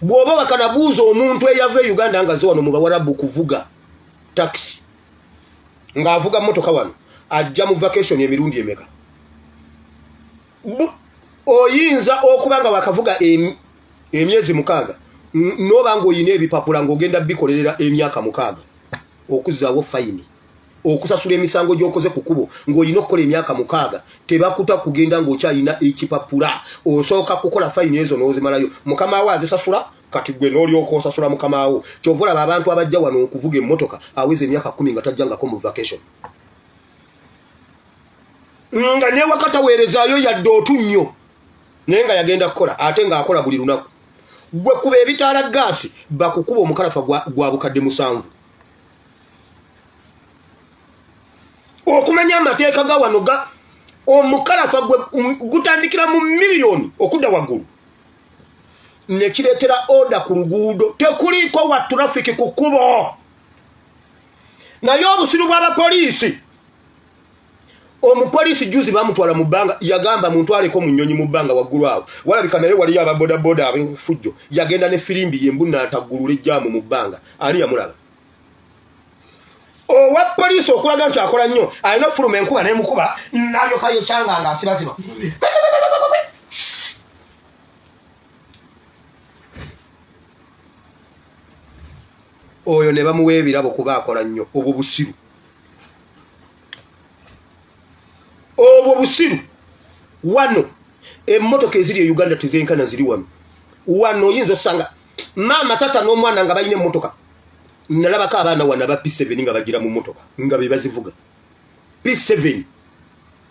bw'oba bakanabuuza omuntu eyava e Uganda nga ze wano mu Bawarabu kuvuga taxi ng'avuga mmotoka wano ajja mu vacation emirundi emeka oyinza okuba nga wakavuga emyezi 6 n'oba ng'oyina ebipapula ng'ogenda bikolerera emyaka 6 okuzzaawo fayini okusasula emisango gy'okoze ku kubo ng'olina okukola emyaka 6 tebakuta kugenda ng'okyalina ekipapula osooka kukola fayini ezo n'ozimalayo mukama we azisasula kati gwe n'olyoka osasula mukama wo kyova olaba abantu abajja wano okuvuga emmotoka aweza emyaka 10 nga tajjangako mu vacation nga ne wakati aweerezaayo yadde otunnyo naye nga yagenda kukola ate ng'akola buli lunaku gwe kuba ebitaala gaasi bakukuba omukalafa gwa bukadde 7 okumenya amateeka ga wano ga omukalafa gwe gutandikira mu miliyoni okudda waggulu ne kireetera oda ku luguudo tekuliko wa traffic ku kkubo naye obusiru bw'abapoliisi omupoliisi juzi bamutwala mu bbanga yagamba muntwaleko mu nnyonyi mu bbanga waggulu awo walabika naye waliyo ababodaboda ab'efujjo yagenda ne firimbi yembu n'ataggulula ejjaamu mu bbanga ani yamulaba owa poliisi okulaga nti akola nnyo alina ofuluma enkuba n'emukuba n'alyoka yekyanga ng'asibaziba oyo ne bamuwa ebirabo kuba akola nnyo obwo busiru wano emmotoka eziri e Uganda tezenkana ziri wano oyinza osanga maama tata n'omwana nga balina emmotoka nalabako abaana wana ba P7 nga bagira mu mmotoka nga be bazivuga P7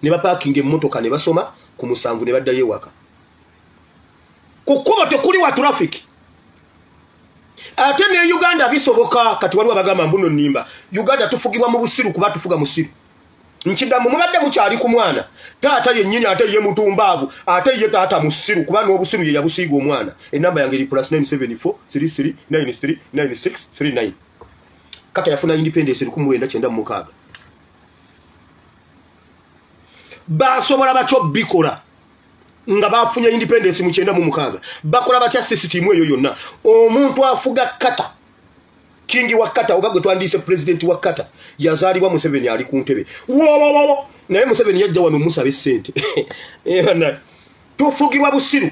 ne bapaakinga emmotoka ne basoma ku 7 ne baddayo ewaka ku kkubo tekuli wa traffic ate ne Uganda bisoboka kati waliwo bagamba mbuno nnimba Uganda tufugibwa mu busiru kuba tufuga musiru nkinda mu mubadde mukyali ku mwana taata yennyini ate ye mutumbaavu ate ye taata musiru kuba n'obusiru ye yabusiiga omwana enamba yange eri +974 33 93 96 39 kata yafuna independence 1996 basobola batyo bikola nga bafunye independence mu 1996 bakola batya system eyo yonna omuntu afuga kata kingi wa kata oba gwe twandise president wa kata yazalibwa Museveni ali ku ntebe wo naye Museveni yajja wano musabe sente ebana tufugibwa busiru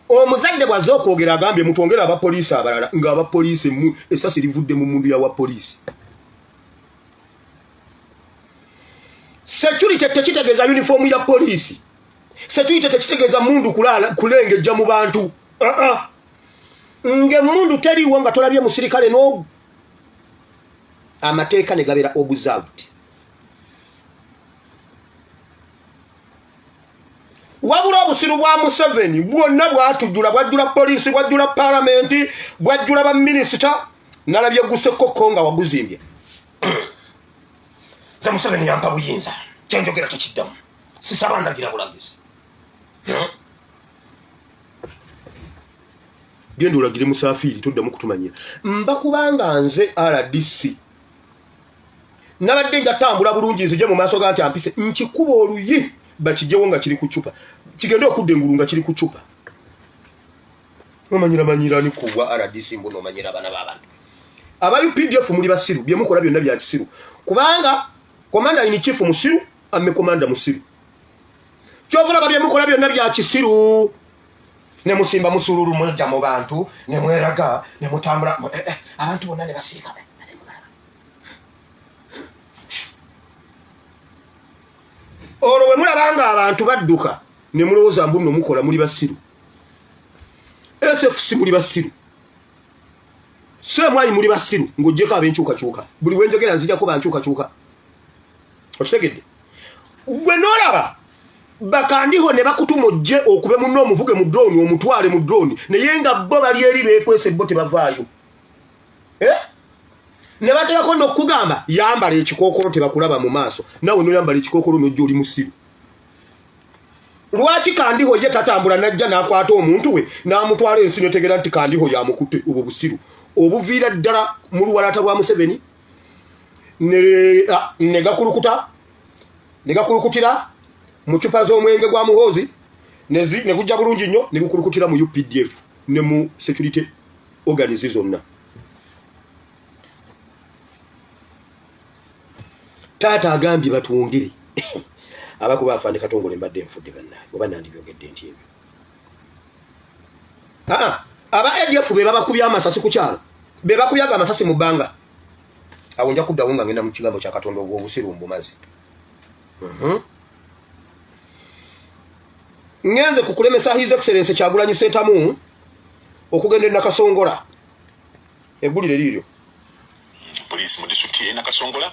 omuzadde bwaze okwogera agambye mutwongera abapoliisi abalala nga abapoliisi mu esasi livudde mu mundu ya wa poliisi security tekitegeza uniform ya poliisi security tekitegeza mundu kulengejja mu bantu nge mundu teriwo nga tolabye musirikale no amateeka ne gabera observed wabula obusiru bwa Museveni bwonna bwatujjula bwajjula poliisi bwajjula parliament bwajjula ba minister nalabye gusekoko nga waguzimbye za Museveni yampa buyinza kyenjogera tekiddamu sisabandagira bulagizi genda olagire musafiri toddamu kutumanyira mbakubanga nze RDC nabadde ngatambula bulungi nzije mu maaso ga nti ampise nkikuba oluyi bakijewo nga kiri ku cupa kigenda okudde engulu nga kiri ku cupa nomanyira ni kuwa RDC mbono manyira abana b'abantu aba UPDF muri basiru bye mukola byonna bya kisiru kubanga komanda ini chief musiru ame komanda musiru kyovula babye mukola byonna bya kisiru ne musimba musururu mujja mu bantu ne mweraga ne mutambula abantu bonna ne basirika olo we mulabanga abantu badduka ne mulowooza mbuno mukola muri basiru SFC muri basiru semwayi muri basiru ngojjeko abenkyukakyuka buli wenjogera nzijako bankyukakyuka okitegedde gwe nolaba bakandiho ne bakutuma ojje okube munno omuvuge mu drone omutwale mu drone naye nga bo bali eri beekwese bo tebavaayo ne bateekako n'okugamba yambala ekikookolo tebakulaba mu maaso nawe noyambala ekikookolo n'ojja oli musiru lwaki kandiho ye tatambula najja n'akwata omuntu we n'amutwala ensi netegera nti kandiho yamukutte obwo busiru obuviira ddala mu luwalata lwa Museveni ne gakulukutira mu cupa z'omwenge gwa muhoozi ne gujja bulungi nnyo ne gukulukutira mu UPDF ne mu security organization zonna taata agambye batwongere abakuba afande katongole mbadde nfudde bannaye oba nandibyogedde nti ebyo aba ADF be babakubye amasasi ku kyalo be bakubyaga amasasi mu bbanga awo nja kuddawo nga ngenda mu kigambo kya Katonda obw'obusiru mbumazi ngenze kukulemesa His Excellency Kyagulanyi Ssentamu okugenda Nakasongola eggulire liiryo poliisi mu disitulikiti y'e Nakasongola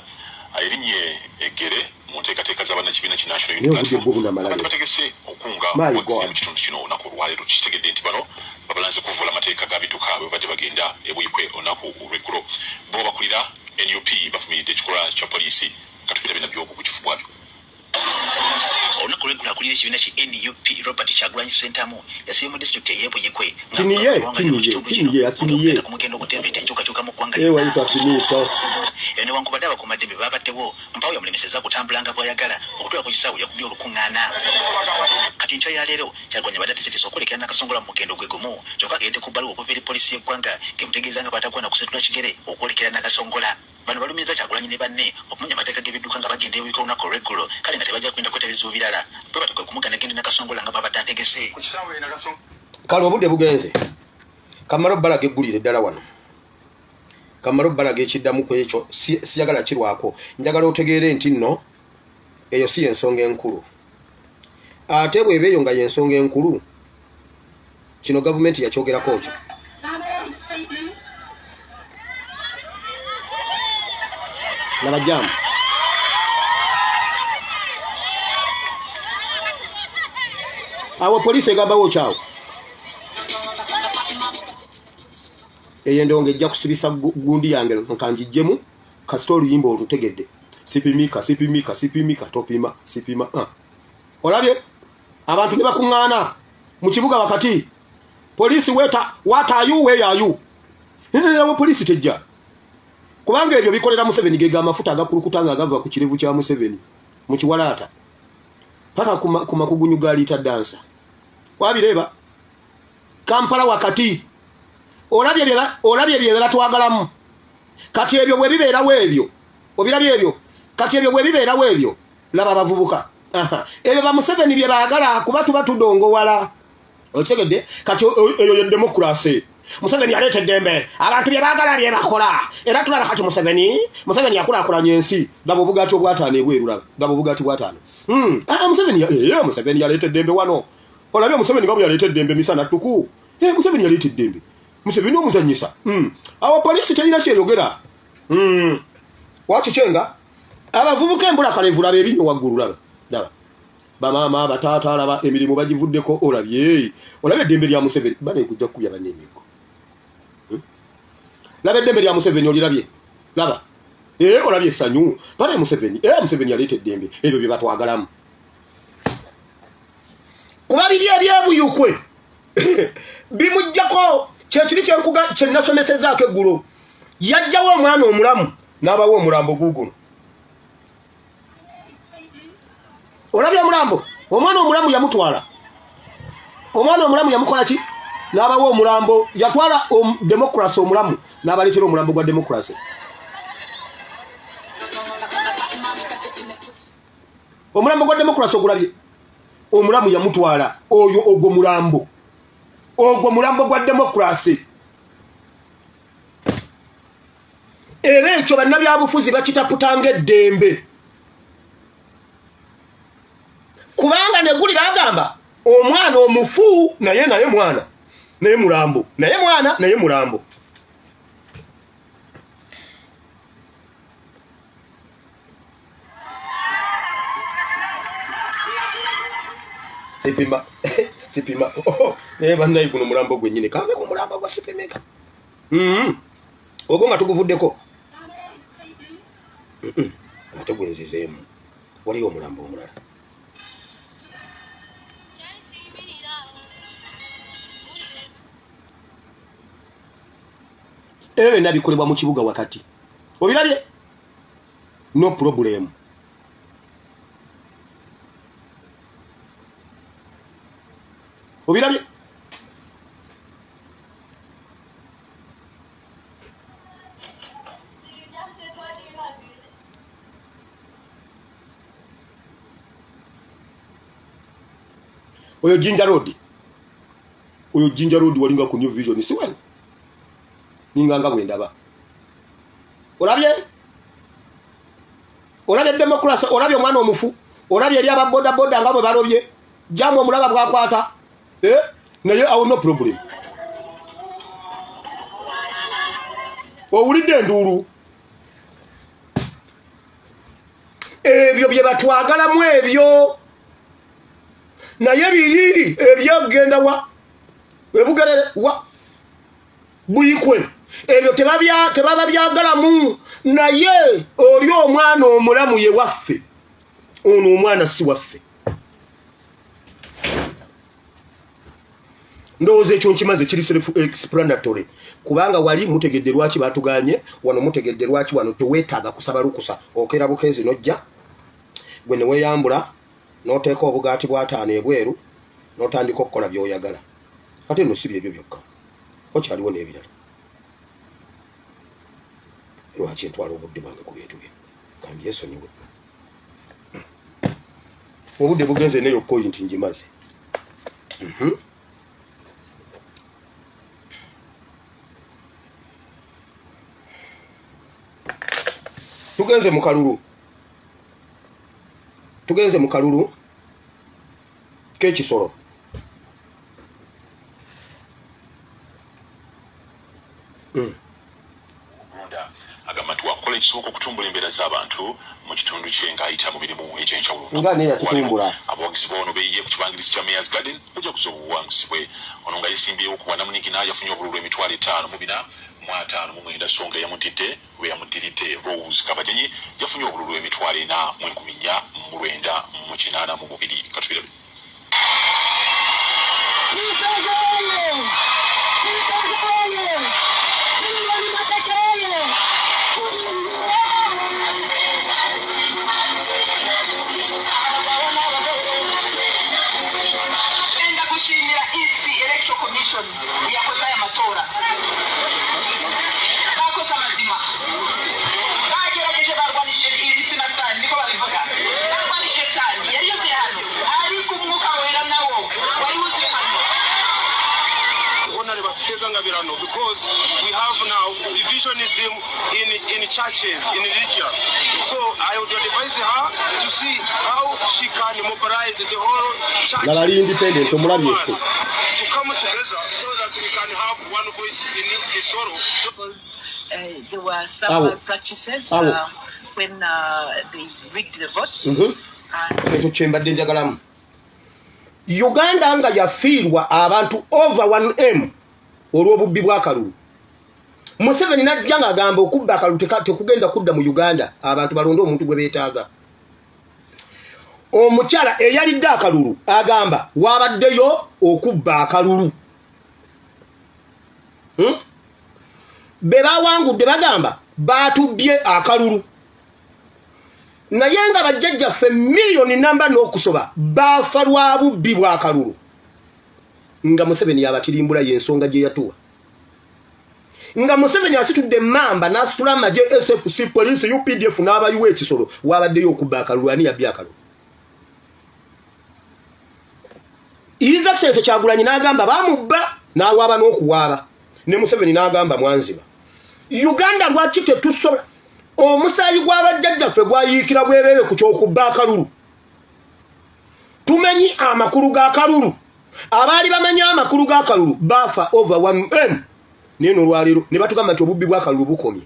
ayirinnye eggere mu nteekateeka z'abannakibiina ki National Unity Platform bategese okunga obwakisi mu kitundu kino olunaku olwaleero kitegedde nti bano babalanze kuvula amateeka ga bidduka bwe badde bagenda ebuyikwe olunaku olw'eggulo bo bakulira NUP bafumiridde ekikolwa kya poliisi katubira bina by'oku ku kifu bwabyo olunaku lw'eggulo akulira ekibiina ki NUP Robert Kyagulanyi Ssentamu yasibye mu disitulikiti ey'ebuyikwe tiniye kumugenda okutembeeta enkyukakyuka mu ggwanga newankubadde abakuumaddembe babaddewo mpawo yamulemesezza kutambulanga bw'ayagala okutuuka ku kisaawe yakubye olukuŋŋaana kati nkyo ya leero Kyagulanyi badde ateeseteese okwolekera Nakasongola mu mugendo gwe gumu kyokka agende ku bbaluwa okuva eri poliisi y'eggwanga kemutegeeza nga batagwana kusetula kigere okwolekera Nakasongola bano balumiriza Kyagulanyi ne banne okumunya amateeka g'ebidduka nga bagenda ebuyika olunaku olw'eggulo kale nga tebajja kwenda kweta bizibu birala bwe batukwe kumugana gende Nakasongola nga babadde ategese kale obudde bugenze kamaro balaga eggulire ddala wano kamaro balaga ekiddamu ku ekyo siyagala kirwako njagala otegeere nti nno eyo si ensonga enkulu ate bw'eba eyo nga y'ensonga enkulu kino gavumenti yakyogerako kyo nabajjamu awo poliisi egambawo kyawo eyendonge ejja kusibisa gundi yange nkanjijjemu kasita oluyimba olutegedde sipimika topima sipima olabye abantu ne bakuŋŋaana mu kibuga wakati polisi what are you where are you abo polisi tejja kubanga ebyo bikolera Museveni gega amafuta agakulukuta nga agava ku kirevu kya Museveni mu kiwalaata paka ku makugunyu galita dansa wabireba Kampala wakati olabye bye batwagalamu kati ebyo bwe bibeerawo ebyo obirabye ebyo kati ebyo bwe bibeerawo ebyo laba abavubuka ebyo ba Museveni bye baagala kuba tuba tudongowala okitegedde kati eyo ye demokrasi Museveni yaleeta eddembe abantu bye baagala bye bakola era tulaba kati Museveni yakulaakulanya ensi laba obugaati obwataano ebweru laba obugaati bwataano Museveni yaleeta eddembe wano olabye Museveni nga bwe yaleeta eddembe misana ttuku Museveni yaleeta eddembe Museveni omuzanyisa awo polisi terina kyeyogera wakichenga abavubuka embula kalevu laba ebinyo waggulu laba bamaama bataata laba emirimu bagivuddeko olabye eddembe lya Museveni bane kujja kukubya bannemiko laba eddembe lya Museveni olirabye laba olabye essanyu bane Museveni yaleeta eddembe ebyo bye batwagalamu kuba biri ebyebuyukwe bimujjako kyekiri kyenasomesezzaako eggulo yajjawo omwana omulamu n'abawo omulambo guguno olabye omulambo omwana omulamu yamutwala omwana omulamu yamukola ki n'abawo omulambo yatwala demokrasi omulamu n'abaleetera omulambo gwa demokrasi omulambo gwa demokrasi ogulabye omulamu yamutwala oyo ogwo mulambo gwa demokrasi era ekyo bannabyabufuzi bakitaputanga eddembe kubanga neguli bagamba omwana omufu naye mwana naye mulambo naye mulambo sipima bannayi guno mulambo gwennyini kange ku mulambo gwa sipimika ogwo nga tuguvuddeko ate gwenzizeemu waliyo omulambo omulala ebyo byonna bikolebwa mu kibuga wakati obirabye no problem obirabye oyo Jinja Road walinga ku New Vision siwe ninganga bwendaba olabye demokrasi olabye omwana omufu olabye eri ababoda boda nga bwe balobye jamu omulaba bwakwata naye awo no problem owulidde enduulu ebyo bye batwagalamu ebyo naye biri ebyogenda webugerere buyikwe ebyo tebaba byagalamu naye oli omwana omulamu ye waffe ono omwana si waffe ndowooza ekyo nkimaze kiri self explanatory kubanga wali mutegedde lwaki batuganye wano mutegedde lwaki wano teweetaaga kusaba lukusa okera bukeezi nojja gwe ne weeyambula n'oteeka obugaati bw'ataano ebweru n'otandika okukola by'oyagala ate nno si byebyo byokka wakyaliwo n'ebirala lwaki ntwala obudde bwange ku bintu bye kandi yeesonyiwe obudde bugenze neyo point ngimaze tugenze mu kalulu k'ekisolo agamba twakola ekisoboka okutumbula embeera z'abantu mu kitundu kye ng'ayita mu mirimu egy'enjawulo abawagizi b'ono beeyiye ku kibangirizi kya Mayors Garden bajja kuza obuwanguzi bwe ono nga yesimbyewo ku bwanamuniki n'ayafunye obululu emitwalo 5 mu 4 mwataano mu mwenda songa yamutidde we yamudiridde Rose Kabajenyi yafunye obululu emitwalo 4,982 katubirabe. Commission yakoze aya matora bakoze amazima bagerageje barwanishe isina sani niko babivuga barwanishe sani yari yose hano ariko umwuka wera nawo wari wuzuye hano because we have now divisionism in churches, in religion. So I would advise her to see how she can mobilize the whole church to come together so that we can have one voice in sorrow. Because there were some practices when they rigged the votes. Uganda nga yafiirwa abantu over 1M olw'obubbi bwa kalulu. Museveni najja ng'agamba okubba akalulu tekugenda kudda mu Uganda, abantu balonde omuntu gwe beetaaga. Omukyala eyalidde akalulu agamba waabaddeyo okubba akalulu. Be bawangudde bagamba baatubbye akalulu. Naye nga bajjajjaffe miliyoni namba n'okusoba baafa lwa bubbi bwa akalulu. Nga Museveni yabatirimbula y'ensonga gye yatuwa. Nga Museveni asitudde mamba n'asitula amagye SFC police UPDF n'abayiwa ekisolo waabaddeyo okubba akalulu ani yabbye akalulu. Iza Sense Kyagulanyi n'agamba bamubba n'awaaba n'okuwaaba. Ne Museveni n'agamba mwanziba. Uganda lwaki tetusobola omusaayi gw'abajjajjaffe gwayiikira bwereere ku ky'okubba akalulu. Tumenyi amakulu g'akalulu. Abaali bamanyi amakulu g'akalulu baafa over 1M. Neno olwaliro ne batugamba nti obubbi bw'akalulu bukomye.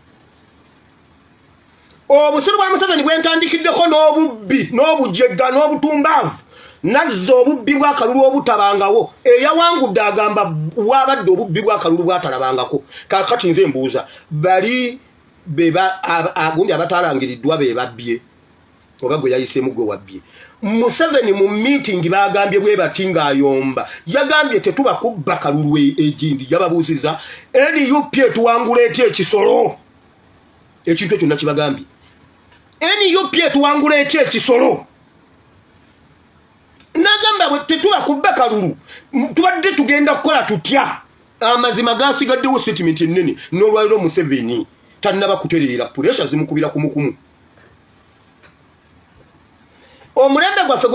Obusiru bwa Museveni bwentandikiddeko n'obubbi n'obujjegga n'obutumbaavu. Nazza obubbi bw'akalulu obutabangawo. Eyawangudde agamba waabadde obubbi bw'akalulu bwatalabangako. Kaakati nze mbuuza bali agundi abataalangiriddwa be babbye oba gwe yayiseemu gwe wabbye. Museveni mu meeting bagambye bwe bati ng'ayomba yagambye tetuba kubba kalulu egindi yababuuziza NUP etuwangula etya ekisolo ekintu ekyo nakibagambye NUP etuwangula etya ekisolo nagamba tetuba kubba kalulu tubadde tugenda kukola tutya amazima gasigaddewo statement ennene n'olwaliro Museveni tannaba kutereera pressure zimukubira kumukumu. Omulembe gwaffe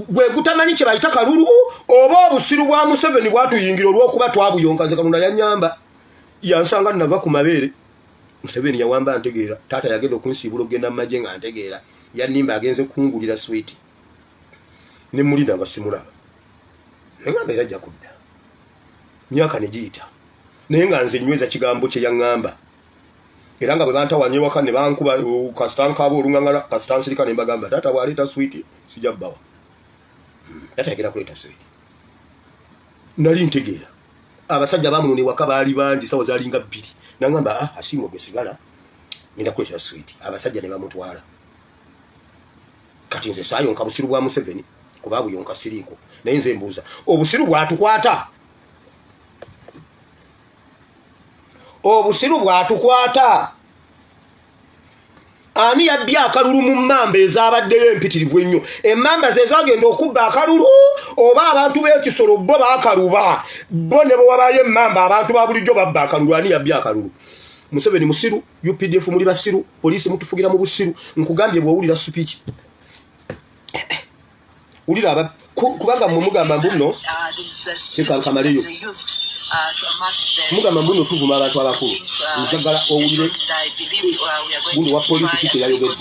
gwe gutamanyi kye bayita kalulu oba obusiru bwa Museveni bwatuyingira olw'okuba twabuyonka. Nze Katonda yannyamba yansanga nava ku mabeere. Museveni yawamba ntegeera taata yagenda okunsiibula okugenda mu magye nga ntegeera yannimba agenze kungulira switi ne mulina nga simulaba naye nga mbeera ajja kudda myaka ne giyita naye nga nze nyweza kigambo kye yaŋŋamba. Era nga bwe bantawanye ewaka ne bankuba kasitankaaba oluŋŋaŋala kasitansirika ne mbagamba taata bw'aleeta switi sijja bbawa. Taata yagenda kuleeta switi. Nali ntegeera abasajja baamunona ewaka baali bangi sawa zaalinga 2. N'aŋŋamba asiima gwe sigala ngenda kuleetera switi. Abasajja ne bamutwala. Kati nze saayonka busiru bwa Museveni kuba buyonka siriiko. Naye nze mbuuza obusiru bwatukwata. Obusiru bwatukwata. Ani yabbye akalulu mu mmamba ezabaddeyo empitirivu ennyo. Emmamba ze zagenda okubba akalulu oba abantu b'ekisolo bo baakaluba. Bo ne bwe wabayo emmamba abantu ba bulijjo babba akalulu. Ani yabbye akalulu. Museveni musiru, UPDF muli basiru, poliisi mutufugira mu busiru. Nkugambye bw'owulira speech. Ulira kubanga mugamba mbuno sekankamaleyo. Mugamba mbuno tuvuma abantu abakulu. Njagala owulire gundi wa poliisi kike yayogedde.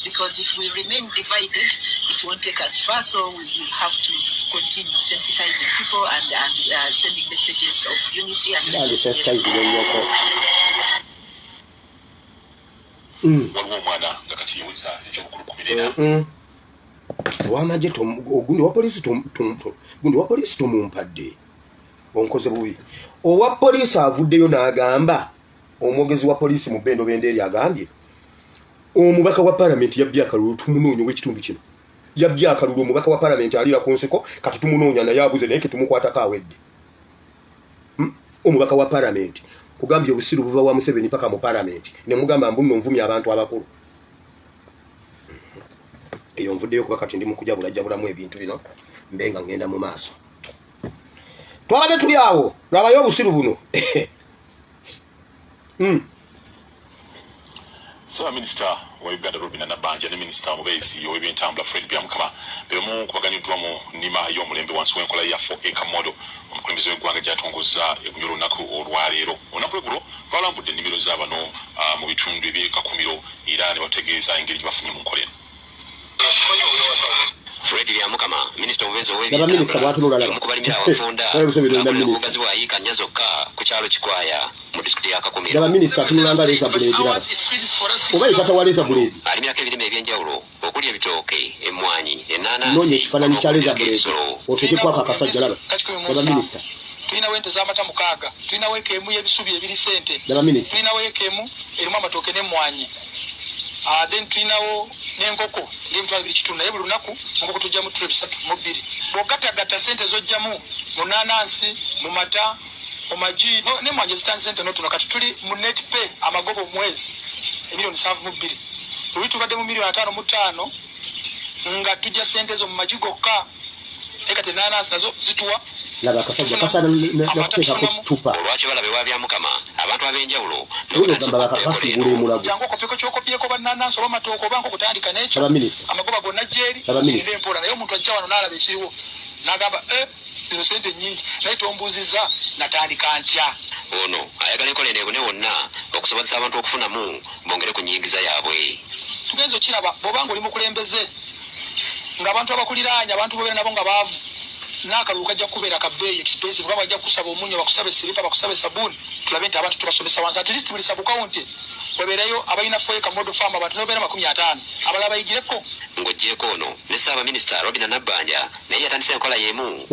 Because if we remain divided, it won't take us far, so we have to continue sensitizing people and sending messages of unity and waliwo omwana nga kati yeweza ekyokulukumirira wamagye gundi wa poliisi tomumpadde onkoze bubi. Owa poliisi avuddeyo n'agamba, omwogezi wa poliisi mu Bendo Benderi agambye, omubaka wa parliament yabbye akalulu tumunoonyo w'ekitundu kino. Yabbye akalulu omubaka wa parliament alira ku nsiko kati tumunoonya naye abuze naye ketumukwatako awedde. Omubaka wa parliament kugambye obusiru buva wa Museveni paka mu parliament ne mugamba mbuno nvumya abantu abakulu. Eyo nvuddeyo kuba kati ndi mu kujabulajabulamu ebintu bino mbenga ngenda mu maaso. Twabadde tuli awo lwabayo obusiru buno. So Minister wa Uganda Robinah Nabbanja ne Minister Mubeezi ow'ebyentambula Fred Byamukama bemu kubaganiddwamu nnima y'omulembe wansi w'enkola ya 4 Model omukulembeze w'eggwanga gy'atongozza egunya olunaku olwaleero. Olunaku lweggulo lwalambudde ennimiro z'abano mu bitundu eby'ekakumiro era ne bategeeza engeri gye bafunye mu nkola eno. Fred Byamukama, Minister Mubeezi ow'ebyentambula mukubalimira abafunda obugazi bwayiika nnya zokka ku kyalo Kikwaya mu disitulikiti ya Kakumiro. Laba Minister tunulanga Leza Buledi laba. Oba yitata wa Leza Buledi. Alimirako ebirime ebyenjawulo okuli ebitooke, emmwanyi, ennaanansi. Noonya ekifaananyi kya Leza Buledi. Oteekekwako akasajja laba. Laba Minister. Tulinawo ente z'amata mukaaga, tulinawo eka emu y'ebisubi ebiri sente, laba Minister. tulinawo eka emu erimu amatooke n'emmwanyi. Then tulinawo n'enkoko ng'emitwalo 2 naye buli lunaku enkoko tujjamu 3 mu 2. Bw'ogattagatta sente z'ojjamu mu nnaanansi, mu mata, mu magi n'emmwanyi ezitandise sente n'otono kati tuli mu net pay amagobo omwezi emiliyoni 7.2. Luli tubadde mu miliyoni 5.5 nga tujja sente zo mu magi gokka eka tennaanansi nazo zituwa. Laba akasajja kasana nakuteeka ku ttupa. Olwaki balabe wa Byamukama abantu ab'enjawulo n'ogamba bakasigula emulago. Jangu okopeko kyokopyeko bannanansi oba matooke oba nk'okutandika n'ekyo. Laba Minister. Amagoba gonna jeeri n'empola naye omuntu ajja wano n'alaba ekiriwo n'agamba zino sente nnyingi naye tombuuzizza natandika ntya. Ono ayagala enkola eno ebone wonna okusobozesa abantu okufunamu bongere ku nnyingiza yaabwe. Tugenza okiraba bw'obanga oli mukulembeze ng'abantu abakuliraanya abantu bobeera nabo nga baavu n'akalulu kajja kubeera ka bbeeyi expensive nga bajja kusaba omunyo bakusaba esiripa bakusaba esabuuni tulabe nti abantu tubasomesa wansi at least buli sabukawunti webeerayo abalina foeka model farm abantu nobeera 50 abalala bayigireko. Ng'oggyeko ono ne Ssaabaminisita Robinah Nabbanja naye yatandisa enkola y'emu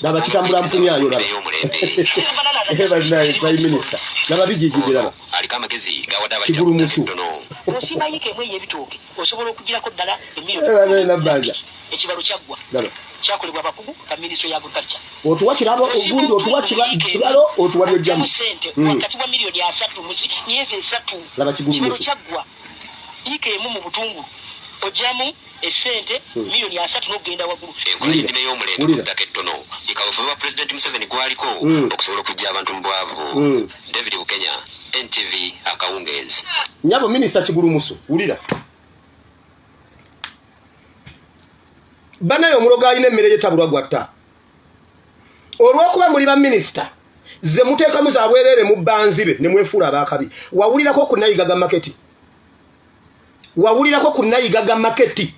laba kitambula mpunyayo laba Prime Minister laba bijijigiraba aliko amagezi gawadde abajja osimbayika emu ey'ebitooke osobola okugirako ddala emiliyoni Nabbanja ekibalo kyaggwa kyakolebwa abakugu ba Ministry ya Agriculture. Otuwa kirabo ogundi otuwa kibalo otuwa by'ojjamu sente wakati wa miliyoni 3 mu myezi 3 laba kibalo kyaggwa ika emu mu butungulu ojjamu esente miliyoni 3 n'ogenda waggulu. Enkola y'ennima y'omulembe kuddako ettono ikabufuba bwa President Museveni gwaliko okusobola okujja abantu mu bwavu. David Bukenya, NTV Akawungeezi. Nyabo Minister Kigulumusu wulira banayo omuloga alina emmere yetabulwa gwatta olw'okuba muli ba Minister ze muteekamu za bwereere mu bbanzibe ne mwefuula abaakabi. Wawulirako ku nayigaga maketi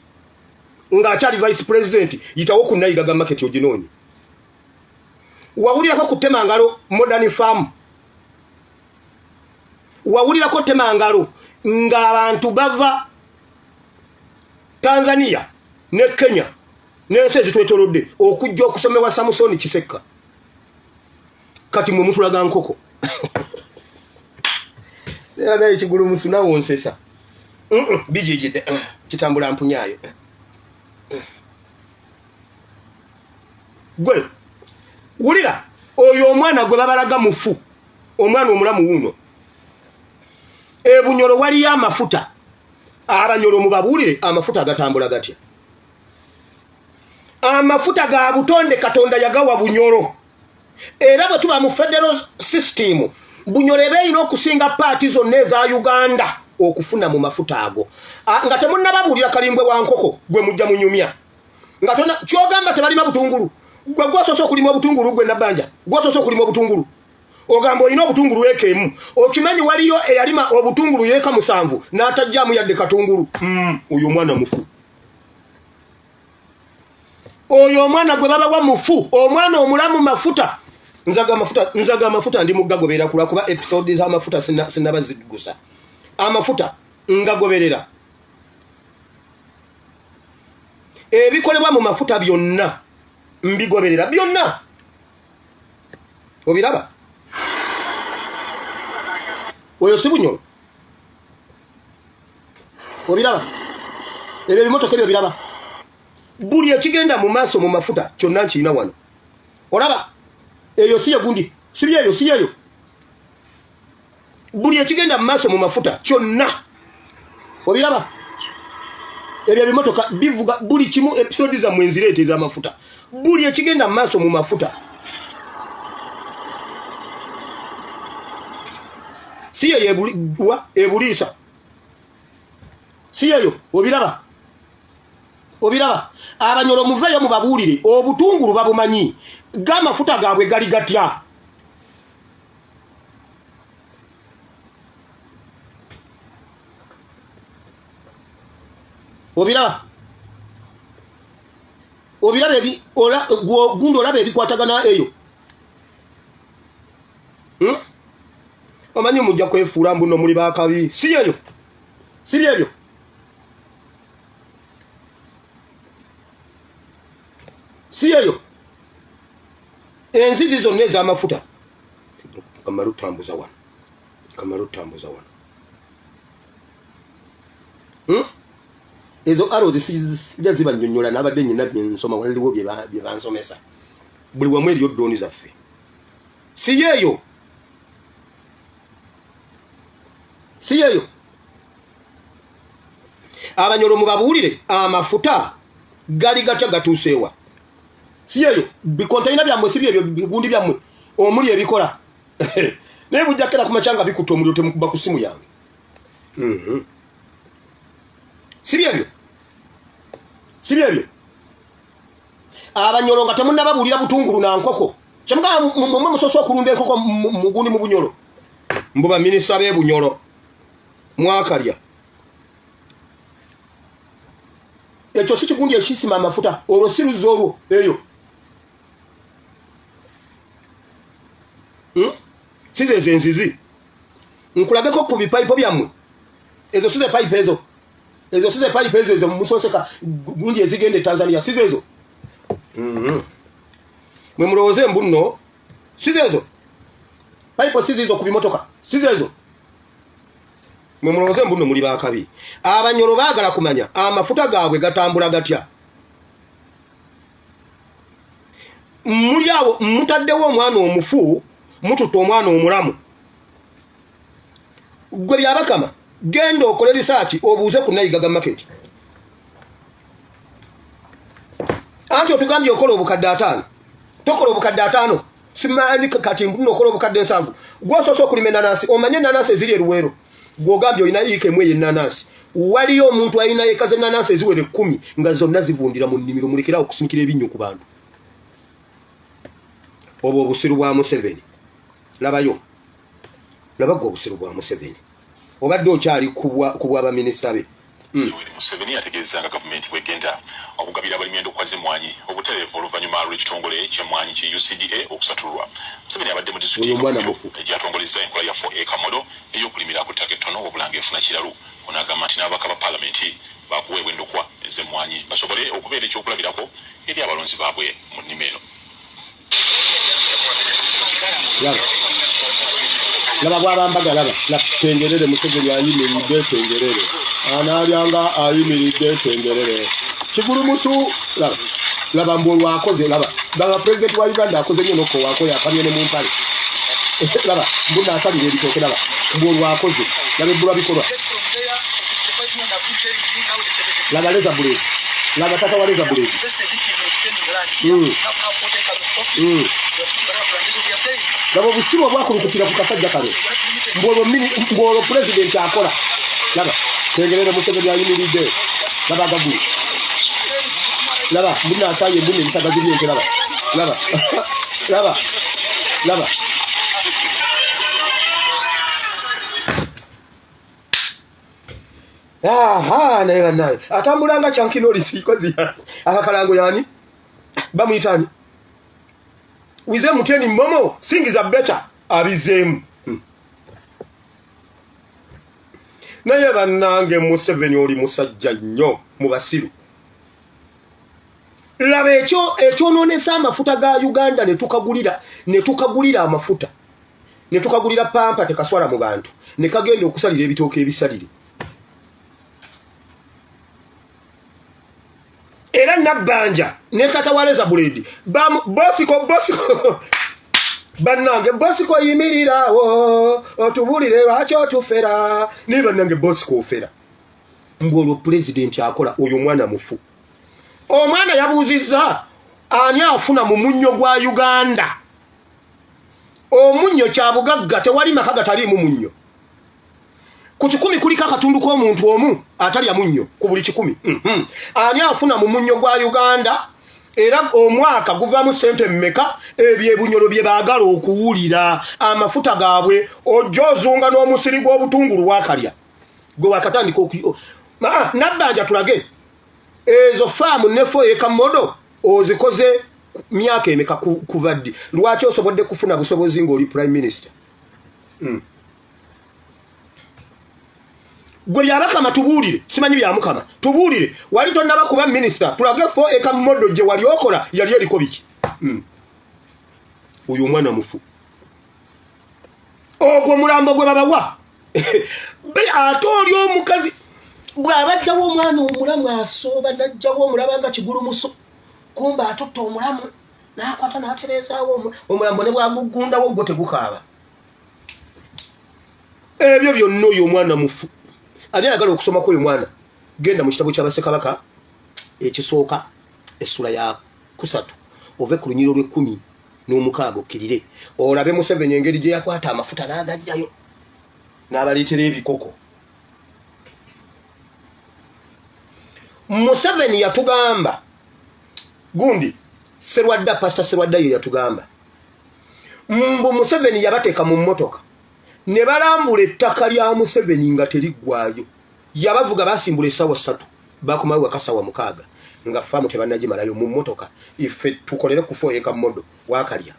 ng'akyali Vice President yitawo ku nayigaga maketi oginoonye. Wawulirako ku Temangalo Modern Farm. Wawulirako Temangalo ng'abantu bava Tanzania ne Kenya n'ensi ezitwetoolodde okujja okusomebwa Samusoni Kisekka. Kati mwe mutulaga nkoko. Naye Kigulumusu nawo nsesa. Bijijidde kitambula mpunyaayo. Gwe wulira oyo omwana gwe babalaga mufu omwana omulamu wuno ebunyolo waliyo amafuta abanyolo mubabuulire amafuta agatambula gatya. Amafuta ga butonde Katonda yagawa bunyolo era bwe tuba mu federal system bunyolo ebeeyina okusinga paati zonna eza Uganda okufuna mu mafuta ago nga temunnababuulira kalimbwe wa nkoko gwe mujja munyumya nga tona kyogamba tebalima butungulu gwe gwosoose okulima obutungulu gwe Nabbanja gwosoose okulima obutungulu ogamba olina obutungulu ekemu okimanyi waliyo eyalima obutungulu yeeka 7 n'atajjaamu yadde katungulu. Oyo omwana mufu oyo omwana gwe babawa mufu omwana omulamu mafuta nzaga amafuta ndi mugagoberera kuba episode z'amafuta sinnabazigusa amafuta ngagoberera ebikolebwa mu mafuta byonna mbigoberera byonna Obiraba? Oyo si Bunyoro. Obiraba? Ebyo bimotoka ebyo biraba. Buli ekigenda mu maaso mu mafuta kyonna nkirina wano. Olaba? Eyo si gundi. Si byeyo, si yeyo. Buli ekigenda mu maaso mu mafuta kyonna. Obiraba? Ebyo bimotoka bivuga buli kimu episode za mwenzirete za mafuta. Buli ekigenda mu maaso mu mafuta. Si yeyo ebulisa. Si yeyo, obiraba? Obiraba? Abanyoro muveyo mu babuulire, obutungulu babumanyi. Gamafuta gaabwe gali gatya. Obiraba? Obiraba ebi gundo olaba ebikwatagana eyo. Omanyi mujja kwefuula mbuno muli bakabi. Si yeyo. Si byebyo. Si yeyo. Enzizi zonna ez'amafuta. Kamaru tambuza wano. Kamaru tambuza wano. Ezo arrows sijja ziba nnyonnyola n'abadde nnyina byensoma waliwo bye bansomesa. Buli wamu eriyo ddoni zaffe. Si yeyo. Si yeyo. Abanyoro mu babuulire amafuta gali gatya gatuuseewa. Si yeyo. Bikonteyina byammwe si byebyo bigundi byammwe omuli ebikola. Naye bujjakera ku macanga bikutta omuliro temukuba ku simu yange. Si byebyo. Si byebyo. Abanyoro nga temunnababuulira butungulu na nkoko. Kyemugaa mumwe musoso okulunda enkoko mugundi mu Bunyoro. Mbuba minisita b'e Bunyoro. Mwakalya. Ekyo si kigundi ekisima amafuta. Olwo si luzzi olwo eyo. Size enzizi. Nkulageko ku bipayipo byammwe. Ezo size payipo ezo. Ezo size payipo ezo musoseka gundi ezigende Tanzania. Size ezo. Mwe mulowooze mbuno. Size ezo. Payipo size ezo ku bimotoka. Size ezo. Mwe mulowooze mbuno muli bakabi. Abanyoro baagala kumanya amafuta gaabwe gatambula gatya. Muli awo mutaddewo omwana omufu mututte omwana omulamu. Gwe byabakama genda okole research obuuze ku Nayigaga market. Anti otugambye okola obukadde 5. Tokola obukadde 5. Simanyi kati mbuno okola obukadde 7. Gwosoose okulima enanasi omanye enanasi eziri eruwero. Gwogambye olina yiika emu ey'enanasi. Waliyo omuntu alina yeeka z'enanasi eziwere 10 nga zonna zivundira mu nnimiro mulekera okusunikira ebinnyo ku bantu. Obwo obusiru bwa Museveni. Labayo. Labagwa obusiru bwa Museveni. Obadde okyali kubwa baminisita be. Museveni ategeeza nga gavumenti bwegenda okugabira abalimi endokwa z'emmwanyi obutereevu oluvannyuma lw'ekitongole ky'emmwanyi ki UCDA okusatulwa. Museveni abadde mu disitulikiti egyatongolezza enkola ya 4-acre model ey'okulimira ku ttaka ettono obulanga efuna kiralu. Ono agamba nti n'ababaka ba paalamenti baakuweebwa endokwa ez'emmwanyi basobole okubeera ekyokulabirako eri abalonzi baabwe mu nnima eno. Laba bwabambaga laba tengerere Museveni ayimiridde tengerere. Analyanga ayimiridde tengerere. Kigulumusu laba. Laba mbolu akoze laba. Baba president wa Uganda akoze nnyo noko wako yakamye ne mu mpale. Laba mbuna asalira ebitoke laba. Mbolu akoze. Laba ebbula bikolwa. Laba leza buledi. Laba tata waleza buledi. Laba obusibo bwakulukutira ku kasajja kano. Mbolo president akola. Laba tengerere Museveni ayimiridde. Laba gagulu. Laba mbuna asaye mbuna ebisaga ziri laba. Laba. Laba. Laba. Naye atambulanga Chankino lisikozi akakalango yani bamuyitani wize muteni momo singiza better abizemu naye bannange Museveni oli musajja nnyo mu basiru laba ekyononesa amafuta ga Uganda ne tukagulira amafuta ne tukagulira pampa tekaswala mu bantu ne kagenda okusalira ebitooke ebisalire era Nabbanja ne Katawaleza Buledi bosiko bannange bosiko yimirirawo otubulire lwaki otufera ne bannange bosiko ofera ng'olwo pulezidenti akola oyo mwana mufu omwana yabuuzizza ani afuna mu munnyo gwa Uganda omunnyo kyabugagga tewali maka gataliimu munnyo ku 10 kuliko akatundu k'omuntu omu atalya munnyo ku buli 10 ani afuna mu munnyo gwa Uganda era omwaka guvamu sente mmeka ebyebunyolo bye baagala okuwulira amafuta gaabwe ojozunga n'omusiri gw'obutungulu wakalya gwe wakatandika Nabbanja tulage ezo faamu ne 4 eka modo ozikoze myaka emeka kuvaddi lwaki osobodde kufuna busobozi ng'oli prime minister gwe byabakama tubuulire simanyi byamukama tubuulire wali tonnaba kuba minister tulage 4 eka modo gye wali okola yali eriko biki oyo omwana mufu ogwo mulambo gwe babawa ate oli omukazi bw'abajjawo omwana omulamu asooba najjawo omulaba nga kigulumuso kumba atutta omulamu n'akwata n'atereezaawo omulambo ne bwagugundawo gwo tegukaaba ebyo byonna oyo omwana mufu ali ayagala okusomako oyo mwana genda mu kitabo ky'Abassekabaka ekisooka essula ya 3 ove ku lunyiro lw'16 okkirire olabe Museveni engeri gye yakwata amafuta n'agajjayo n'abaleetera ebikoko Museveni yatugamba gundi Pastor Serwadda ye yatugamba mbu Museveni yabateeka mu mmotoka ne balambula ettaka lya Museveni nga teriggwayo yabavuga basimbula essaawa 3 bakomawo wakasaawa 6 nga faamu tebannagimalayo mu mmotoka ife tukolere ku 4 eka modo wakalya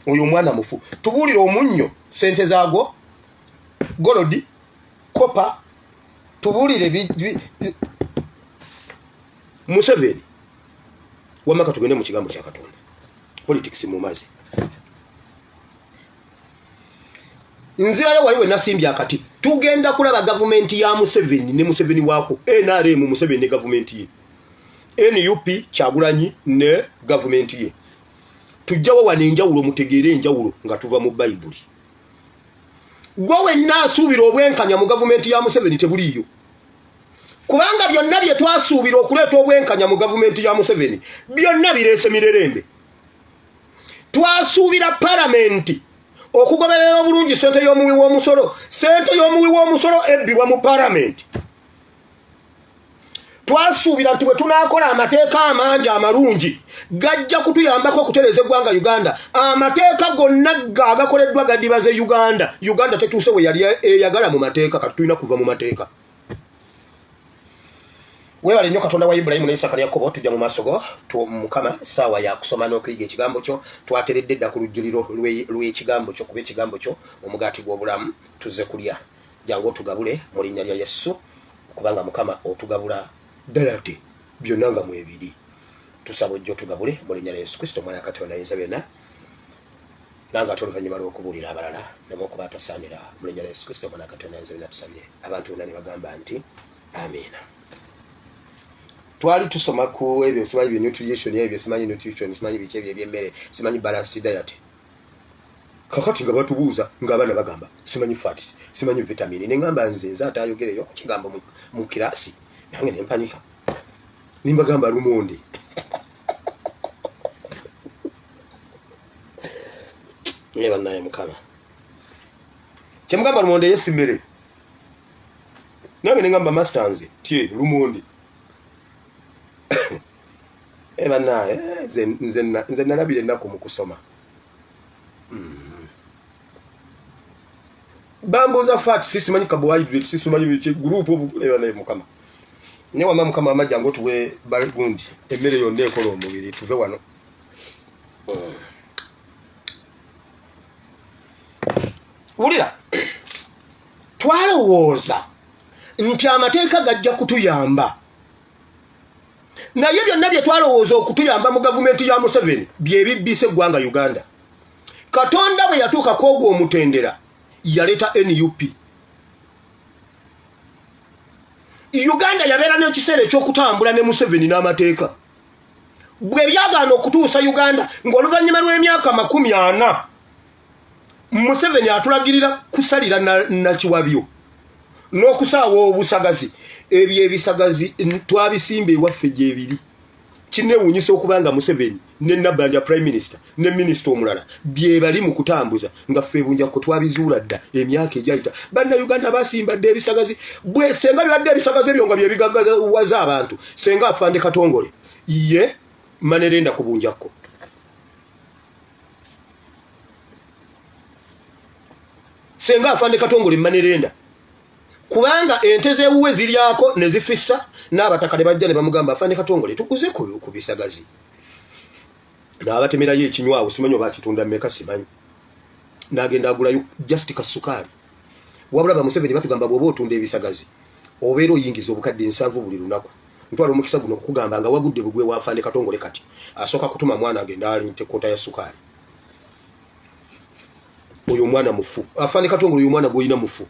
oyo mwana mufu tubuulire omunnyo sente zaagwo golodi kopa tubuulire Museveni wamaka tugende mu kigambo kya Katonda politics mu mazi nzirayo waliwe nasimbya akati tugenda kulaba gavumenti ya Museveni ne Museveni wako NRM Museveni ne gavumenti ye NUP Kyagulanyi ne gavumenti ye tujjawo wanenjawulo mutegeere enjawulo nga tuva mu Bayibuli gwowe nasuubira obwenkanya mu gavumenti ya Museveni tebuliyo kubanga byonna bye twasuubira okuleeta obwenkanya mu gavumenti ya Museveni byonna bireese mirerembe twasuubira palamenti okugoberera obulungi sente y'omuwi w'omusolo ebbibwa mu palamenti twasuubira nti bwe tunaakola amateeka amangi amalungi gajja kutuyambako okutereeza eggwanga Uganda amateeka gonna agakoleddwa gadibaze Uganda tetuuse we yali eyagala mu mateeka kati tulina kuva mu mateeka weewale nnyo Katonda wa Ibulayimu ne Isaaka ne Yakobo tujja mu maaso go Mukama essaawa ya kusoma n'okuyiga ekigambo kyo twateredde dda ku lujjuliro lw'ekigambo kyo kuba ekigambo kyo omugaati gw'obulamu tuzze kulya jangu otugabule mu linnya lya Yesu kubanga Mukama otugabula dayate byonna nga mwebiri tusaba ojja otugabule mu linnya lya Yesu Kristo omwana Katonda ayinza byonna nanga ate oluvannyuma lw'okubuulira abalala ne bw'okuba atasaanira mu linnya lya Yesu Kristo omwana Katonda ayinza byonna tusabye abantu bonna ne bagamba nti amiina twali tusoma ku ebyo simanyi bye nutrition ebyo simanyi nutrition simanyi biki ebyo ebyemmere simanyi balanced diet kakati nga batubuuza ng'abaana bagamba simanyi fats simanyi vitamini ne ngamba nze ate ayogereyo kigambo mu kirasi nange ne mpanika nimbagamba lumonde neba naye Mukama kyemugamba lumonde yesimmere nange ne ngamba master nze tie lumonde eba naye nze nalabira ennaku mu kusoma bambuuza fat simanyi carbohydrate simanyi biki group eba naye Mukama ne wama Mukama amajja ngo tuwe gundi emmere yonna ekola omubiri tuve wano wulira twalowooza nti amateeka gajja kutuyamba naye byonna bye twalowooza okutuyamba mu gavumenti ya Museveni bye bibbise eggwanga Uganda. Katonda bwe yatuuka kwogwa omutendera yaleeta NUP. Uganda yabeera n'ekiseera eky'okutambula ne Museveni n'amateeka. Bwe byagaana okutuusa Uganda ng'oluvannyuma lw'emyaka 40 Museveni atulagirira kusalira Nakiwabyo n'okusaawa obusagazi. Ebyo ebisagazi twabisimba ewaffe gyebiri. Kinewuunyisa okubanga Museveni ne Nabbanja Prime Minister ne Minister omulala bye bali mu kutambuza nga ffe bunjakko twabizuula dda emyaka egyayita. Bannayuganda basimbadde ebisagazi. Bwe senga bibadde ebisagazi ebyo nga bye bigaggawaza abantu senga Afande Katongole ye Manerenda ku bunjakko. Senga Afande Katongole Manerenda kubanga ente zewuwe ziryako ne zifissa n'abataka ne bajja ne bamugamba Afande Katongole tukuze ku bisagazi. N'abatemerayo ekinywawo simanyi oba kitunda mmeka simanyi. N'agenda agulayo just kasukaali. Wabula ba Museveni batugamba bw'oba otunda ebisagazi obeera oyingiza obukadde 7 buli lunaku. Ntwala omukisa guno okukugamba nga wagudde bugwe wa Afande Katongole kati asooka kutuma mwana agenda alinte kota ya sukaali. Oyo mwana mufu. Afande Katongole oyo mwana gw'olina mufu.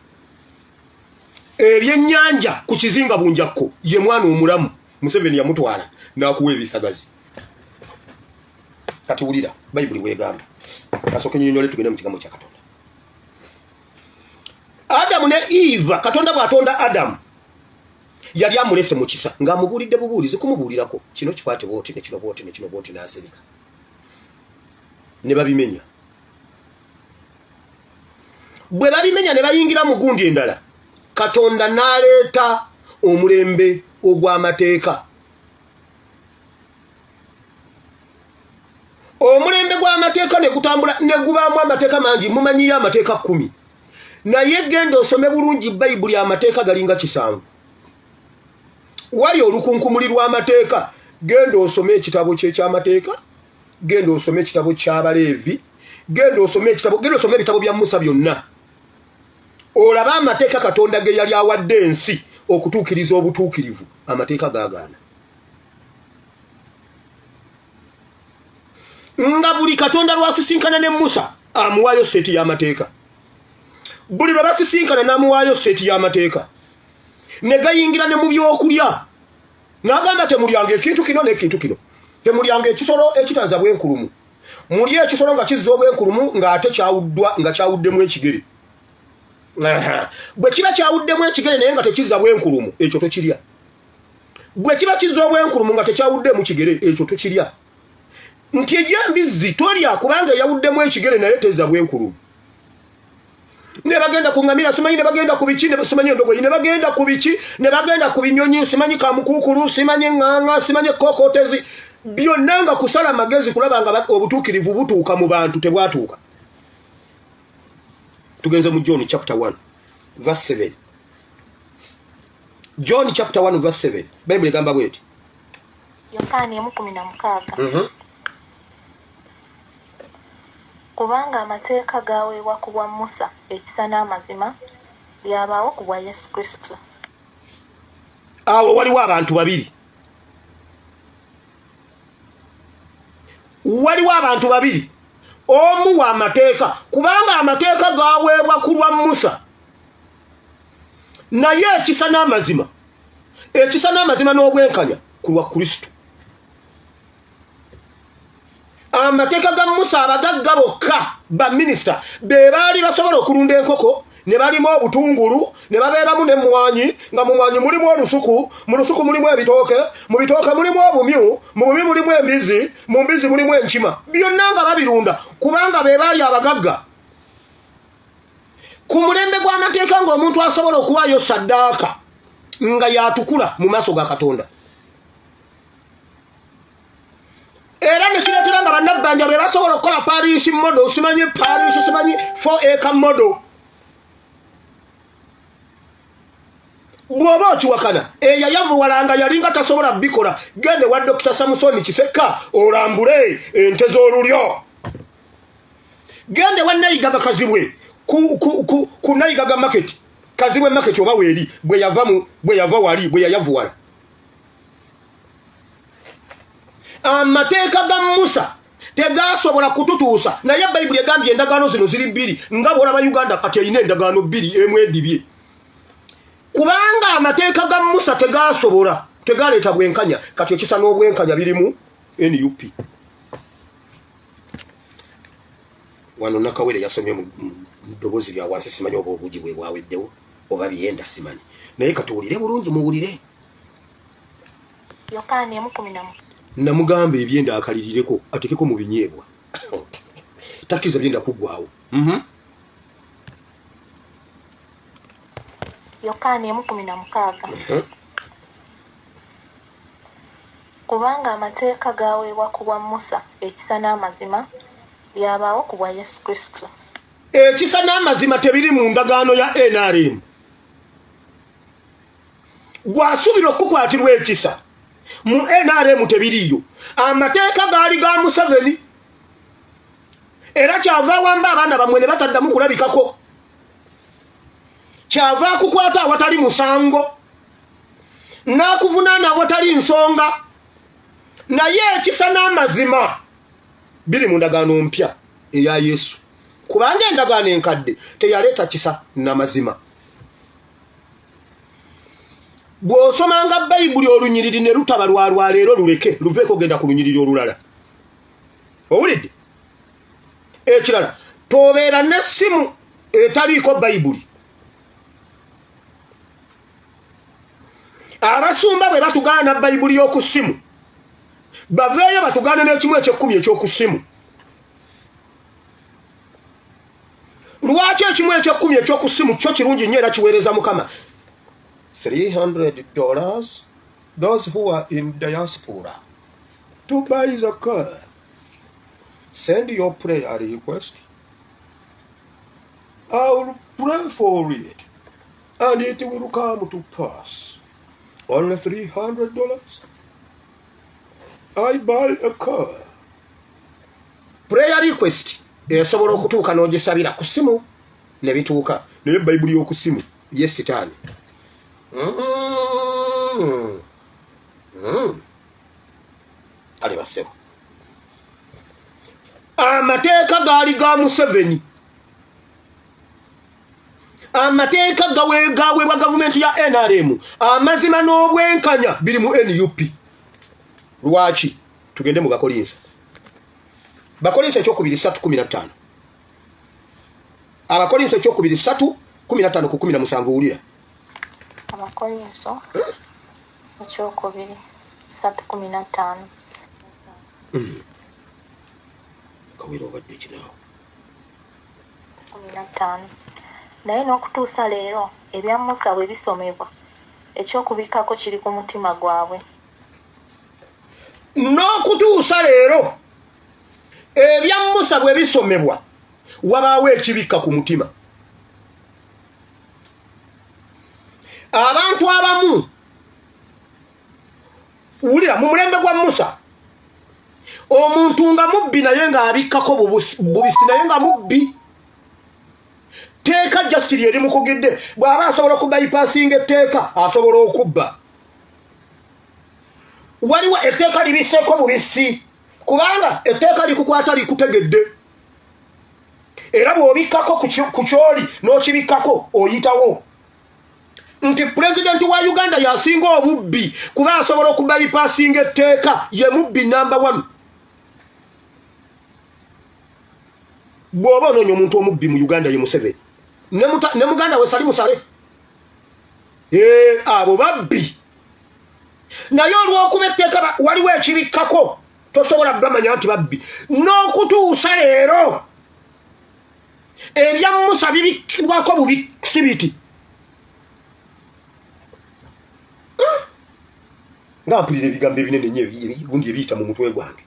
Ebyennyanja ku kizinga bunjakko ye mwana omulamu Museveni yamutwala n'akuwa ebisagazi. Kati wulira Bayibuli bwegamba. Kasooke nnyonnyole tugende mu kigambo kya Katonda. Adamu ne Eva, Katonda bw'atonda Adamu yali amulese mu kisa ng'amubuulidde bubuulizi kumubuulirako kino kikwate bwoti ne kino bwoti ne kino bwoti n'aserika. Ne babimenya. Bwe babimenya ne bayingira mu gundi endala. Katonda n'aleeta omulembe ogw'amateeka. Omulembe gw'amateeka ne gutambula ne gubaamu amateeka mangi mumanyiyo amateeka 10. Naye genda osome bulungi Bayibuli amateeka galinga 7. Wali olukunkumuli lw'amateeka genda osome ekitabo ky'amateeka, genda osome ekitabo ky'Abaleevi, genda osome ebitabo bya Musa byonna. Olaba amateeka Katonda ge yali awadde ensi okutuukiriza obutuukirivu amateeka gaagaana. Nga buli Katonda lwasisinkana ne Musa amuwaayo seeti y'amateeka. Buli lwe basisinkana n'amuwaayo seeti y'amateeka. Ne gayingira ne mu byokulya. N'agamba temulyanga ekintu kino n'ekintu kino. Temulyanga ekisolo ekitaza bwenkulumu. Mulye ekisolo nga kizza obwenkulumu ng'ate kyawuddwa nga kyawuddemu ekigere. Bwe kiba kyawuddemu ekigere naye nga tekizza bwenkulumu ekyo tokirya. Bwe kiba kizza obwenkulumu nga tekyawuddemu kigere ekyo tokirya. Nti ejjembizzi tolya kubanga yawuddemu ekigere naye tezza bwenkulumu. Ne bagenda ku ngamira simanyi ne bagenda ku biki ne simanyi endogoyi ne bagenda ku biki ne bagenda ku binyonyi simanyi kamukukulu simanyi nganga simanyi kokotezi byonna nga kusala magezi kulaba nga obutuukirivu butuuka mu bantu tebwatuuka. Tugenze mu John chapter 1 verse 7. John chapter 1 verse 7. Bible egamba bweti. Yohana 16. Kubanga amateeka gaweebwa ku bwa Musa ekisa n'amazima byabaawo ku bwa Yesu Kristo. Awo waliwo abantu babiri. Waliwo abantu babiri. Omu wa amateeka kubanga amateeka gaweebwa ku lwa Musa. Naye ekisa n'amazima. Ekisa n'amazima n'obwenkanya ku lwa Kristo. Amateeka ga Musa abagagga bokka ba minister be baali basobola okulunda enkoko ne balimu obutungulu ne babeeramu n'emmwanyi nga mu mwanyi mulimu olusuku mu lusuku mulimu ebitooke mu bitooke mulimu obumyu mu bumyu mulimu embizi mu mbizi mulimu enkima byonna nga babirunda kubanga be baali abagagga. Ku mulembe gw'amateeka ng'omuntu asobola okuwaayo saddaaka nga yatukula mu maaso ga Katonda. Era nekireetera nga bannabbanja be basobola okukola parish model simanyi parish simanyi 4 acre model. Bw'oba okiwakana eyayavuwalanga yalinga tasobola bikola gende wa Dr. Samusoni Kiseka olambule ente z'olulyo. Gende wa Nayigaga Kazibwe ku Nayigaga market Kazibwe market oba weri bwe yava wali bwe yayavuwala. Amateeka ga Musa tegasobola kututuusa naye Bayibuli egambye endagaano zino ziri bbiri nga bw'olaba Uganda kati erina endagaano bbiri emu edibye. Kubanga amateeka ga Musa tegasobola tegaleeta bwenkanya kati ekisa n'obwenkanya birimu NUP. Wano Nakawere yasomye mu ddoboozi lya wansi simanyi oba obuugi bwe bwaweddewo oba byenda simanyi naye katuwulire bulungi muwulire. Yokaani 10. Namugamba ebyenda akalirireko atekeko mu binyeebwa. Takiza byenda kuggwawo. Yokaani 10:16. Kubanga amateeka gaweebwa ku bwa Musa ekisa n'amazima byabaawo ku bwa Yesu Kristo. Ekisa n'amazima tebiri mu ndagaano ya NRM. Gwasuubira okukwatirwa ekisa mu NRM tebiriyo. Amateeka gaali ga Museveni era kyava wamba abaana bamwe ne bataddamu kulabikako. Kyava kukwata awatali musango n'akuvunaana awatali nsonga. Naye ekisa n'amazima biri mu ndagaano mpya eya Yesu. Kubanga endagaano enkadde teyaleeta kisa n'amazima. Bw'osomanga Bayibuli olunyiriri ne lutaba lwa leero luleke luveeko genda ku lunyiriri olulala. Owulidde? Ekirala tobeera n'essimu etaliiko Bayibuli. Abasumba bwe batugaana Bayibuli y'oku ssimu baveeyo batugaane n'ekimu eky'ekkumi eky'oku ssimu. Lwaki ekimu eky'ekkumi eky'oku ssimu kyo kirungi nnyo era kiweereza Mukama? $300 those who are in diaspora to buy the car. Send your prayer request. I'll pray for it and it will come to pass. Only $300. I buy a car. Prayer request esobola okutuuka n'ogisabira ku ssimu ne bituuka. Naye Bayibuli y'oku ssimu ye sitaani. Ali basebo. Amateeka gaali ga Museveni. Amateeka gaweebwa gavumenti ya NRM. Amazima n'obwenkanya biri mu NUP. Lwaki? Tugende mu Bakolinso. Bakolinso ekyokubiri 3:15. Abakolinso ekyokubiri 3:15 ku 17 wulira. Abakolinso ekyokubiri 3:15. Kawiro obadde kinaawo. 15. Naye n'okutuusa leero ebya Musa bwe bisomebwa ekyokubikkako kiri ku mutima gwabwe. N'okutuusa leero ebya Musa bwe bisomebwa wabaawo ekibikka ku mutima. Abantu abamu wulira mu mulembe gwa Musa omuntu nga mubbi naye ng'abikkako bubisi naye nga mubbi. Teeka Justin eri mukugidde bw'aba asobola okubayipaasinga etteeka asobola okubba. Waliwo etteeka libiseeko bubisi kubanga etteeka likukwata likutegedde. Era bw'obikkako ku kyoli n'okibikkako oyitawo. Nti pulezidenti wa Uganda yasinga obubbi kuba asobola okubayipaasinga etteeka ye mubbi namba 1. Bw'oba onoonya omuntu omubbi mu Uganda ye Museveni. Ne Muganda we sali musale. Abo babbi. Naye olw'okuba etteeka waliwo ekibikkako tosobola bamanya nti babbi. N'okutuusa leero ebya Musa bibikkibwako bubisi biti. Nga mpulira ebigambo ebinene nnyo gundi ebiyita mu mutwe gwange.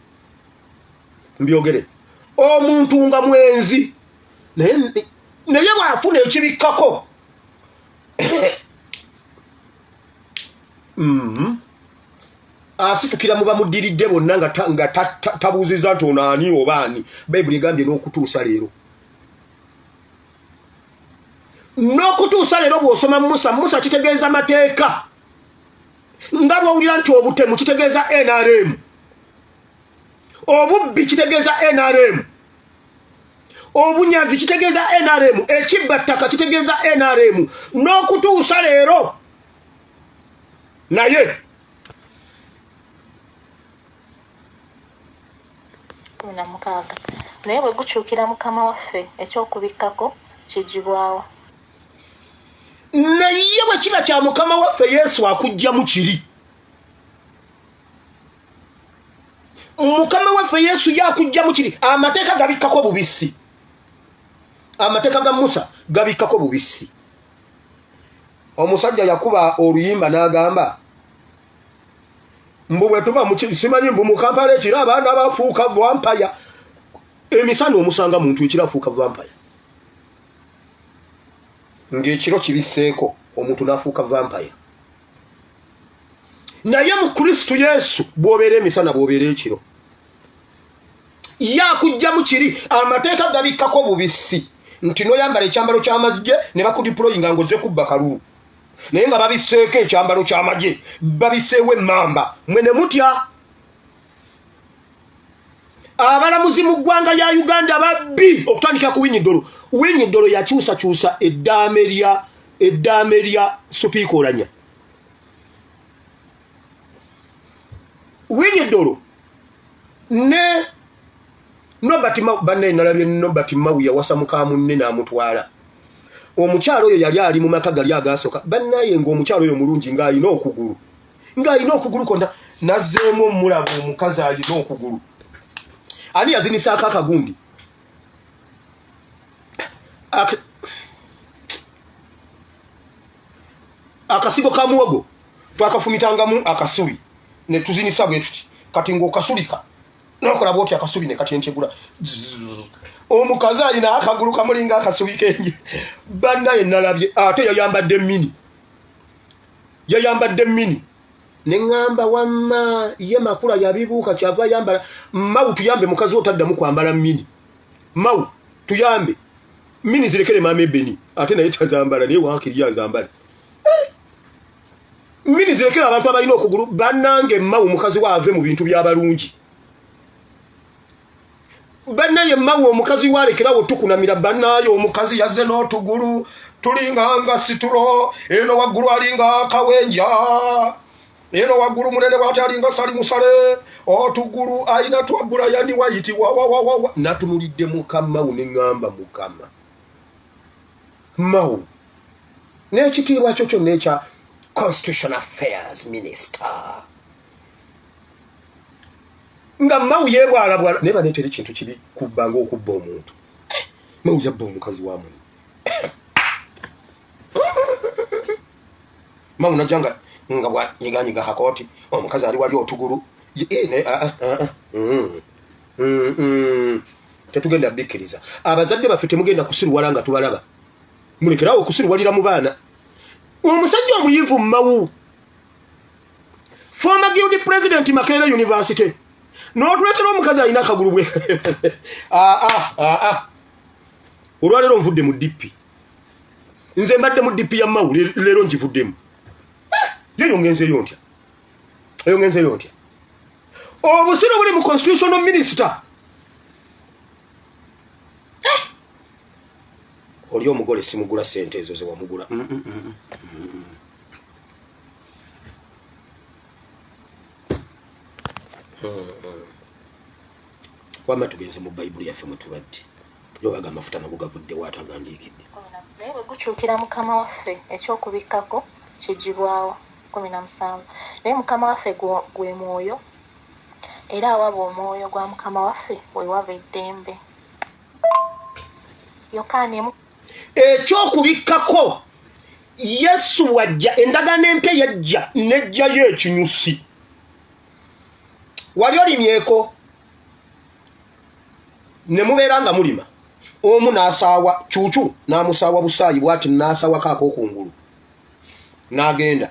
Mbyogere. Omuntu nga mwenzi naye bw'afuna ekibikkako asitukira mu bamuddiridde bonna nga tabuuziza nti ono ani oba ani. Bayibuli egambye n'okutuusa leero. n'okutuusa leero bw'osoma Musa kitegeeza mateeka nga bw'owulira nti obutemu kitegeeza NRM, obubbi kitegeeza NRM, obunyazi kitegeeza NRM, ekibbattaka kitegeeza NRM, n'okutuusa leero naye naye bwe gukyukira Mukama waffe ekyokubikkako kigibwawa. naye bwe kiba kya Mukama waffe Yesu akujjamu kiri. Mukama waffe Yesu yakujjamu kiri. Amateeka gabikkako bubisi, amateeka ga Musa gabikkako bubisi. Omusajja yakuba oluyimba n'agamba mbu bwe tuba simanyi mbu mu Kampala ekiro abaana bafuuka vampire. Emisana omusanga muntu ekirafuuka vampire, ng'ekiro kibiseeko omuntu n'afuuka vampire. Naye mu Kristo Yesu bw'obeera emisana bw'obeera ekiro, yakujjamu kiri. Amateeka gabikkako bubisi nti n'oyambala ekyambalo ky'amazje ne bakudiployinga ng'ozze kubba kalulu, naye nga babiseeko ekyambalo ky'amagye, babiseewo emmamba, mwe ne mutya. Abalamuzi mu ggwanga lya Uganda babbi okutandika ku Winnie-Dollo. Winnie-Dollo yakyusakyusa eddaame lya Supiika Oulanyah. Winnie-Dollo ne Nobert Mao, banne nalabye Nobert Mao yawasa muka munne n'amutwala. Omukyalo oyo yali ali mu maka gali agasoka, bannaye ng'omukyalo oyo mulungi ng'alina okugulu konda, nazzeemu omulabu omukazi alina okugulu. Ani yazinisaako akagundi? Akasigo ka muwogo twakafumitangamu akasubi ne tuzinisa bwe tuti, kati ng'okasulika n'okola bw'oti akasubi ne katyentyegula. Omukazi alina akagulu kamulinga akasubi kenje. Bannaye nalabye ate yayambadde mini. Neŋŋamba wamma ye makula yabibuuka kyava yambala. Mau tuyambe mukazi otaddamu kwambala mini. Mau tuyambe mini zirekere maama Ebeni, ate naye tazambala, naye waakiri yazambala. Mini zirekere abantu abalina okugulu. Bannange Mau mukazi waave mu bintu by'abalungi. Bannaye Mau omukazi walekerawo tukunamira. Bannaye omukazi yazze n'otugulu tulinga nga situlo, eno waggulu alinga akawenja, eno waggulu munene bw'ati alinga sali musale, otugulu ayina twaggula yani wayiti wa. Natunulidde Mukama ne ŋŋamba Mukama Mau n'ekitiibwa kyo kyonna ekya Constitution Affairs Minister, nga Mau yeebwalabwala naye bane teri kintu kibi kubba ng'okubba omuntu. Mau yabba omukazi wa munne. Mau najanga nga bwanyiganyiga kakooti, omukazi ali wali otugulu. Tetugenda bikkiriza. Abazadde baffe temugenda kusiruwala nga tubalaba. Mulekerawo okusiruwalira mu baana. Omusajja omuyivu Mau, former guild president Makerere University, n'otuleetera omukazi alina akagulu bwe. Olwaleero nvudde mu DP. Nze mbadde mu DP ya Mau, leero ngivuddemu. Yeyongenzeyo ntya? Obusiro buli mu constitutional minister. Oli omugole simugula sente ezo ze wamugula. Wama tugenze mu Bayibuli yaffe mwe tubadde. Yobaga amafuta nago gavudde waatagandiikidde. Naye bwe gukyukira Mukama waffe ekyokubikkako kigibwawa. 17. Naye Mukama waffe gwe mwoyo, era awaba omwoyo gwa Mukama waffe we wava eddembe. Yokaani ekyokubikkako Yesu wajja, endagaano empya yajja, nejjayo ekinyusi. Wali olimyeko ne mubeera nga mulima, omu n'asaawa cuucu n'amusaawa busaayi bw'ati n'asaawa kaako kungulu n'agenda,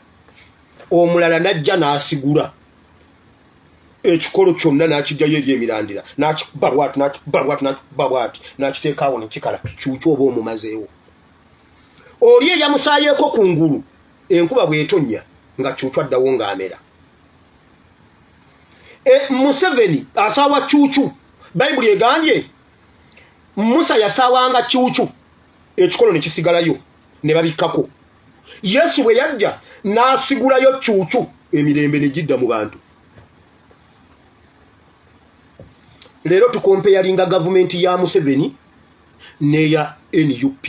omulala najja n'asigula ekikolo kyonna n'akijjayo eri emirandira n'akikuba bw'ati n'akiteeka awo ne kikala. Cuucu oba omumazeewo. oli eyamusaayeeko ku ngulu enkuba bw'etonnya nga Cuucu addawo ng'amera. Museveni asaawa Cuucu. Bayibuli egambye Musa yasaawanga Cuucu ekikolo ne kisigalayo ne babikkako. Yesu bwe yajja n'asigulayo Cuucu emirembe ne gidda mu bantu. Leero tukompeyalinga gavumenti ya Museveni neya NUP.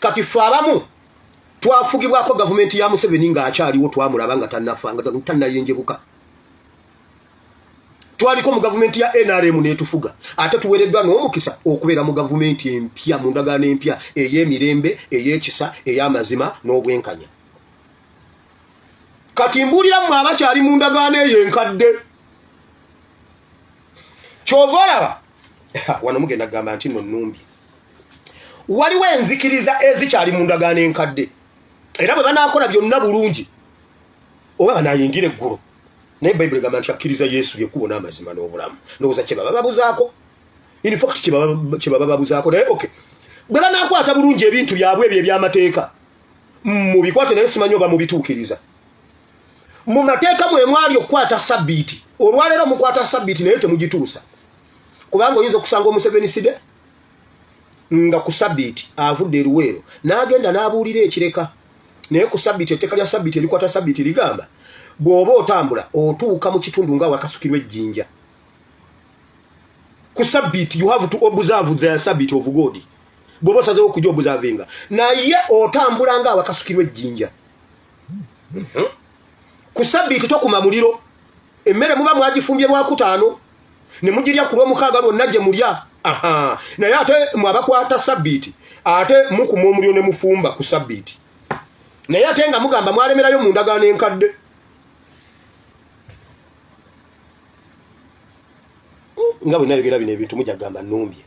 Kati ffe abamu twafugibwako gavumenti ya Museveni ng'akyaliwo twamulaba nga tannayenjebuka. Twaliko mu gavumenti ya NRM netufuga ate tuwereddwa n'omukisa okubeera mu gavumenti empya mu ndagaano empya ey'emirembe ey'ekisa ey'amazima n'obwenkanya. Kati mbuulira mmwe abakyali mu ndagaano eyo enkadde kyova olaba wano mugenda kugamba nti nno nnumbye waliwo enzikiriza ezikyali mu ndagaano enkadde era bwe banaakola byonna bulungi oba banaayingira eggulu. Naye Bayibuli egamba nti akkiriza Yesu ly'ekkubo n'amazima n'obulamu. Ndowooza kye baba babuzaako. In fact kye baba babuzaako. Naye okay. Bwe banaakwata bulungi ebintu byabwe ebyo eby'amateeka mubikwate naye simanyi oba mubituukiriza. Mu mateeka mwe mwali okukwata sabbiiti. Olwaleero mukwata sabbiiti naye temugituusa. Kubanga oyinza okusanga Omuseveni Side nga ku sabbiiti avudde eruweero n'agenda n'abuulira ekireka. Naye ku sabbiiti etteeka lya sabbiiti erikwata sabbiiti ligamba bw'oba otambula otuuka mu kitundu nga wakasukirwa ejjinja. Ku sabbiiti you have to observe the Sabbath of God. Bw'oba osazeewo okujja observinga naye otambula nga wakasukirwa ejjinja. Ku sabbiiti tokuma muliro. Emmere muba mwagifumbye lwakutaano ne mugirya ku lw'omukaaga lwonna gye mulya. Naye ate mwabakwata sabbiiti ate mukuma omuliro ne mufumba ku sabbiiti. Naye ate nga mugamba mwalemerayo mu ndagaano enkadde. Nga bwe nayogera bino ebintu mujja kugamba nnumbye.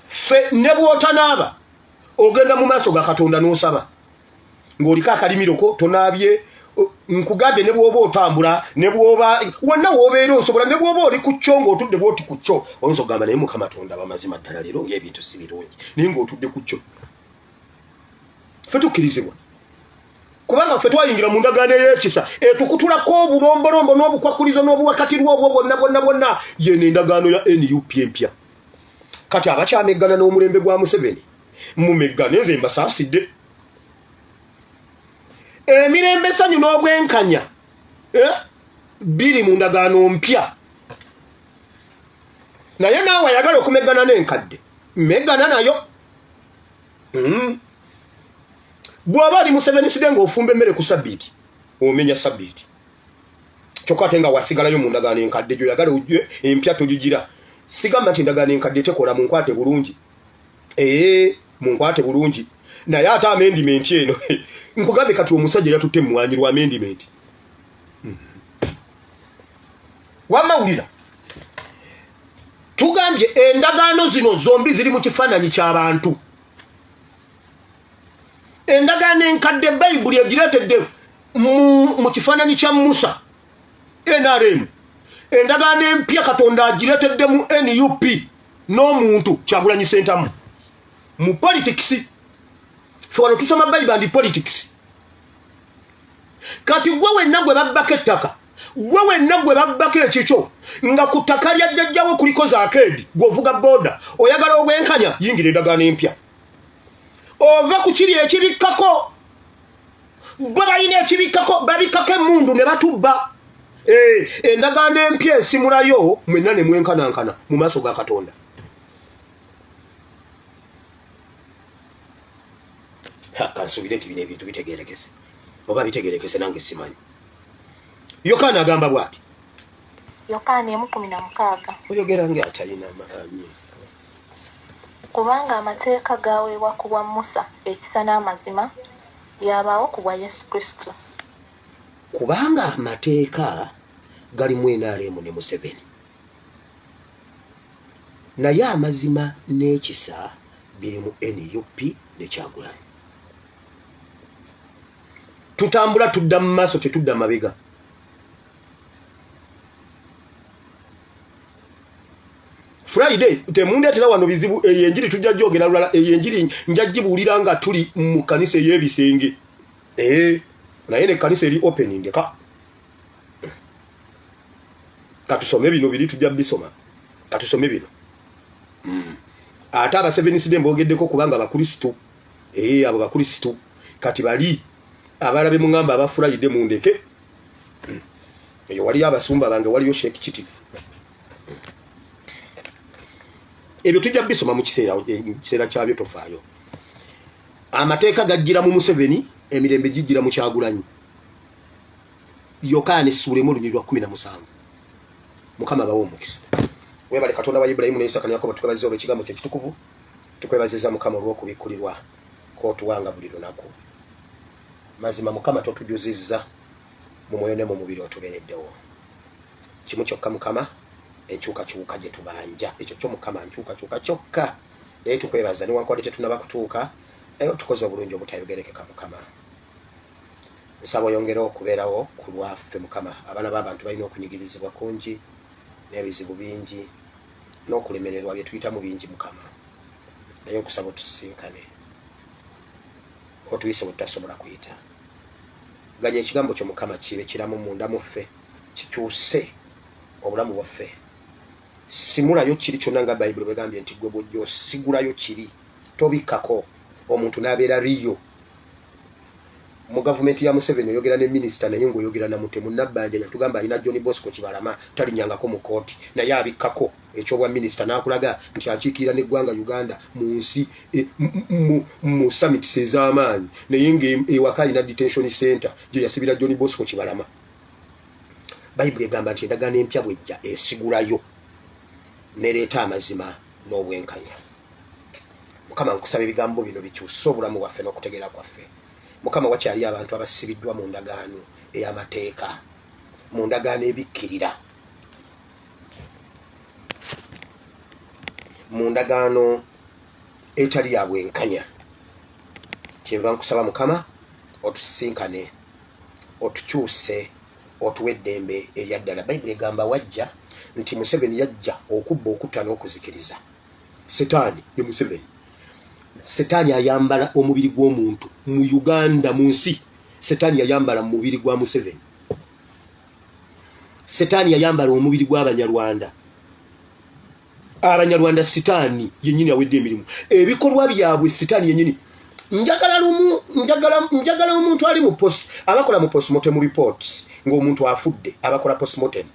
Ffe ne bw'otanaaba ogenda mu maaso ga Katonda n'osaba ng'oliko akalimiroko tonaabye. Nkugambye ne bw'oba otambula ne bw'oba wonna w'obeera osobola ne bw'oba oli ku kyo ng'otudde bw'oti ku kyo oyinza okugamba naye Mukama Katonda bamazima ddala leero ng'ebintu si birungi naye ng'otudde ku kyo. Ffe tukkirizibwa kubanga ffe twayingira mu ndagaano ey'ekisa etukutulako obulombolombo n'obukwakulizo n'obuwakatirwa obwo bonna yeno endagaano ya NUP empya. Kati abakyameggana n'omulembe gwa Museveni mumeggane nze mbasaasidde. Emirembe essanyu n'obwenkanya biri mu ndagaano mpya. Naye naawe ayagala okumeggana n'enkadde meggana nayo. Bw'oba ali Museveni Side ng'ofumba emmere ku sabbiiti omenya sabbiiti kyokka ate nga wasigalayo mu ndagaano enkadde gy'oyagala ojje empya togigira. Sigamba nti ndagaano enkadde tekola munkwate bulungi. Munkwate bulungi. Naye ate amendimenti eno nkugambe kati omusajja yatutte mmwanyi lwa amendimenti. Wamawulira tugambye endagaano zino zombi ziri mu kifaananyi ky'abantu. Endagaano enkadde Bayibuli egireetedde mu kifaananyi kya Musa NRM. Endagaano empya Katonda agireetedde mu NUP n'omuntu Kyagulanyi Ssentamu mu politics. Ffe wano tusoma Bayibuli and politics. Kati gwe wenna gwe babbako ettaka gwe wenna gwe babbako ekikyo nga ku ttaka lya jjajjawo kuliko zaakeedi gw'ovuga booda oyagala obwenkanya yingira endagaano empya. Ova ku kiri ekibikkako bwe balina ekibikkako babikkako emmundu ne batubba. Endagaano empya esimulayo mwenna ne mwenkanankana mu maaso ga Katonda. Kansubire nti bino ebintu bitegeerekese oba bitegeerekese nange simanyi. Yokaana agamba bw'ati. Yokaana 1:16. Oyogera ng'atalina maanyi. Kubanga amateeka gaweebwa ku bwa Musa ekisa n'amazima yabaawo ku bwa Yesu Kristo. Kubanga amateeka gali mu NRM ne Museveni naye amazima n'ekisa biri mu NUP ne Kyagulanyi. Tutambula tudda mu maaso tetudda mabega. Friday temundeetera wano bizibu enjiri tujja jogera lulala enjiri njagibulira nga tuli mu kanisa y'ebisenge naye ne kanisa eri opening ka katusome bino biri tujja bisoma katusome bino ate aba Seventh Day mbogeddeko kubanga abakristo abo bakristo kati bali abalabe mungamba aba Friday mundeke eyo wali abasumba bange waliyo Sheikh Kiti ebyo tujja bisoma mu kiseera kyabyo tofaayo amateeka gajjira mu Museveni emirembe gijjira mu Kyagulanyi Yokaana essuulemu olunyiriri lwa 17 Mukama bawo omukisa webale Katonda wa Ibrahimu ne Isaka ne Yakobo tukabaziza olw'ekigambo kye kitukuvu tukwebaziza Mukama olw'okubikkulirwa k'otuwanga buli lunaku mazima Mukama totujuzizza mu mwoyo ne mu mubiri otubeereddewo kimu kyokka Mukama enkyukakyuka gye tubanja ekyo kyo Mukama nkyukakyuka kyokka naye tukwebaza newankubadde tetunaba kutuuka tukoze obulungi obutayogerekeka Mukama nsaba oyongere okubeerawo ku lwaffe Mukama abaana b'abantu balina okunyigirizibwa kungi n'ebizibu bingi n'okulemererwa bye tuyitamu bingi Mukama naye okusaba otusinkane otuyise bwe tutasobola kuyita ganya ekigambo kyo Mukama kibe kiramu munda muffe kikyuse obulamu bwaffe simulayo kiri kyonna nga Bayibuli bwegambye nti gwe bw'ojja osigulayo kiri tobikkako omuntu n'abeera riyo mu gavumenti ya Museveni oyogera ne minisita naye ng'oyogera na mutemu Nabbanja yatugamba alina John Bosco Kibalama talinyangako mu kooti naye abikkako ekyobwa minisita n'akulaga nti akiikirira n'eggwanga Uganda mu nsi mu summit ez'amaanyi naye ng'ewaka alina detention center gye yasibira John Bosco Kibalama Bayibuli egamba nti endagaano empya bw'ejja esigulayo nereeta amazima n'obwenkanya Mukama nkusaba ebigambo bino bikyusa obulamu bwaffe n'okutegeera kwaffe Mukama wakyali abantu abasibiddwa mu ndagaano ey'amateeka mu ndagaano ebikkirira mu ndagaano etali ya bwenkanya kyenva nkusaba Mukama otusinkane otukyuse otuwe eddembe erya ddala Bayibuli egamba wajja nti Museveni yajja okubba okutta n'okuzikiriza Setaani ye Museveni Setaani ayambala omubiri gw'omuntu mu Uganda mu nsi Setaani yayambala mu mubiri gwa Museveni Setaani yayambala omubiri gw'Abanyarwanda Abanyarwanda Setaani yennyini awedde emirimu ebikolwa byabwe Setaani yennyini njagala omuntu ali mu post abakola mu postmortem reports ng'omuntu afudde abakola postmortem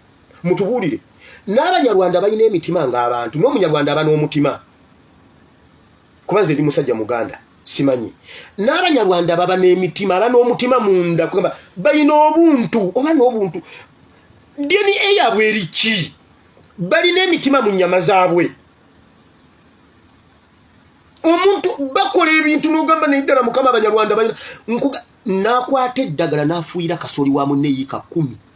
mutubuulire n'Abanyarwanda balina emitima ng'abantu n'Omunyarwanda aba n'omutima kubaze ndi musajja Muganda simanyi n'Abanyarwanda baba n'emitima aba n'omutima munda kugamba balina obuntu oba n'obuntu deni eyabwe eriki balina emitima mu nnyama zaabwe omuntu bakola ebintu n'ogamba n'eddala Mukama Abanyarwanda balina n'akwata eddagala n'afuuyira kasooli wa munne yiika 10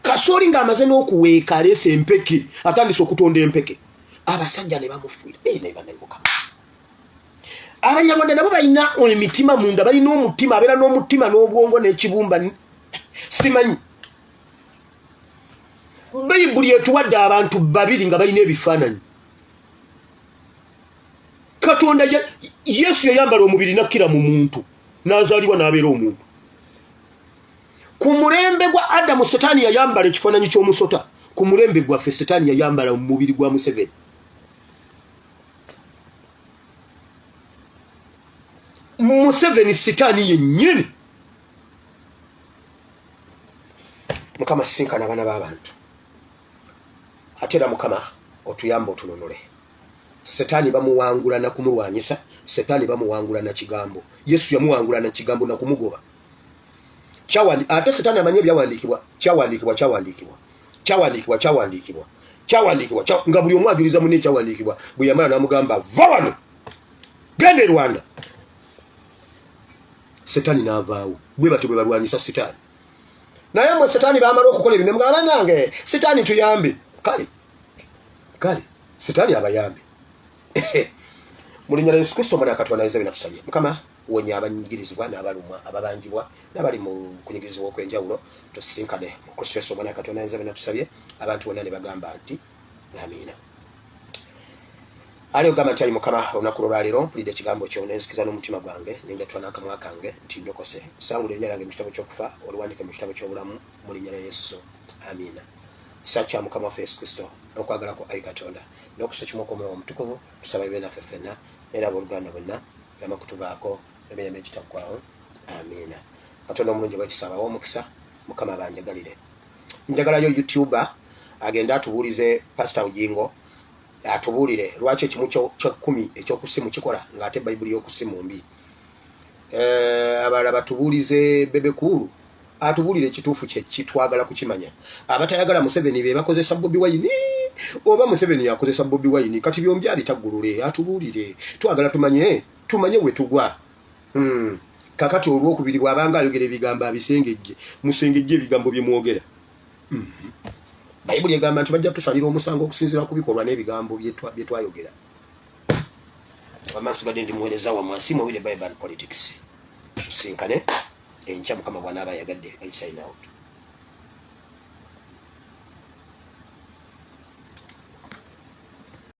kasooli ng'amaze n'okuweeka aleese empeke atandise okutonda empeke abasajja ne bamufuira Abanyarwanda nabo balina emitima munda balina omutima abeera n'omutima n'obwongo n'ekibumba simanyi Bayibuli etuwadde abantu babiri nga balina ebifaananyi Katonda Yesu yayambala omubiri nakkira mu muntu n'azaalibwa n'abeera omuntu ku mulembe gwa Adamu Setaani yayambala ekifaananyi ky'omusota ku mulembe gwaffe Setaani yayambala mu mubiri gwa Museveni Museveni Setaani yennyini Mukama sinkana abaana b'abantu ate era Mukama otuyamba otunonole Setaani bamuwangula na kumulwanyisa Setaani bamuwangula na kigambo Yesu yamuwangula na kigambo na kumugoba ate Setaani amanye ebyawandiikibwa kyawandiikibwa nga buli omu ajuliza munne ekyawandiikibwa bwe yamala n'amugamba va wano genda e Rwanda Setaani n'avaawo bwe batyo bwe balwanyisa Setaani naye mwe Setaani baamala okukola ebintu mugamba nange Setaani tuyambe kale Setaani abayambe mu linnya lya Yesu Kristo Omwana wa Katonda ayinza binatusabye Mukama wonya abanyigirizibwa n'abalumwa ababanjibwa n'abali mu kunyigirizibwa okw'enjawulo tusisinkane mu Kristo Yesu Omwana wa Katonda ayinza binatusabye abantu bonna ne bagamba nti amina ali ogamba nti ali mukama olunaku lwaliro mpulidde ekigambo kyo nenzikiriza n'omutima gwange nenjatula n'akamwa kange nti ndokose sangula erinnya lyange mu kitabo ky'okufa oluwandike mu kitabo ky'obulamu mu linnya lya yesu amina kisa kya mukama waffe yesu kristo n'okwagala ku ayi katonda n'okusa kimu okw'omwoyo omutukuvu tusaba ibe naffe ffenna era abooluganda bonna yama kutubaako emirembe egitaggwaawo amina katonda omulungi bwekisabawo omukisa mukama banjagalire njagalayo youtuber agenda atubuulize pastor Ujingo atubuulire lwaki ekimu ky'ekkumi ekyokusimu kikola ng'ate bayibuli y'okusimu mbi abalala batubuulize bebekulu atubuulire ekituufu kye kitwagala kukimanya abatayagala Museveni be bakozesa Bobi Wine oba Museveni yakozesa Bobi Wine kati byombi abitaggulule atubuulire twagala tumanye we tugwa kakati olwokubiri bw'abanga ayogera ebigambo abisengejje musengejje ebigambo bye mwogera bayibuli egamba nti bajja tusalira omusango okusinziira ku bikolwa n'ebigambo bye twayogera wamasigadde ndi muweereza wa mwansi mu Bible and Politics tusinkane enkya mukama bw'anaaba yagadde I sign out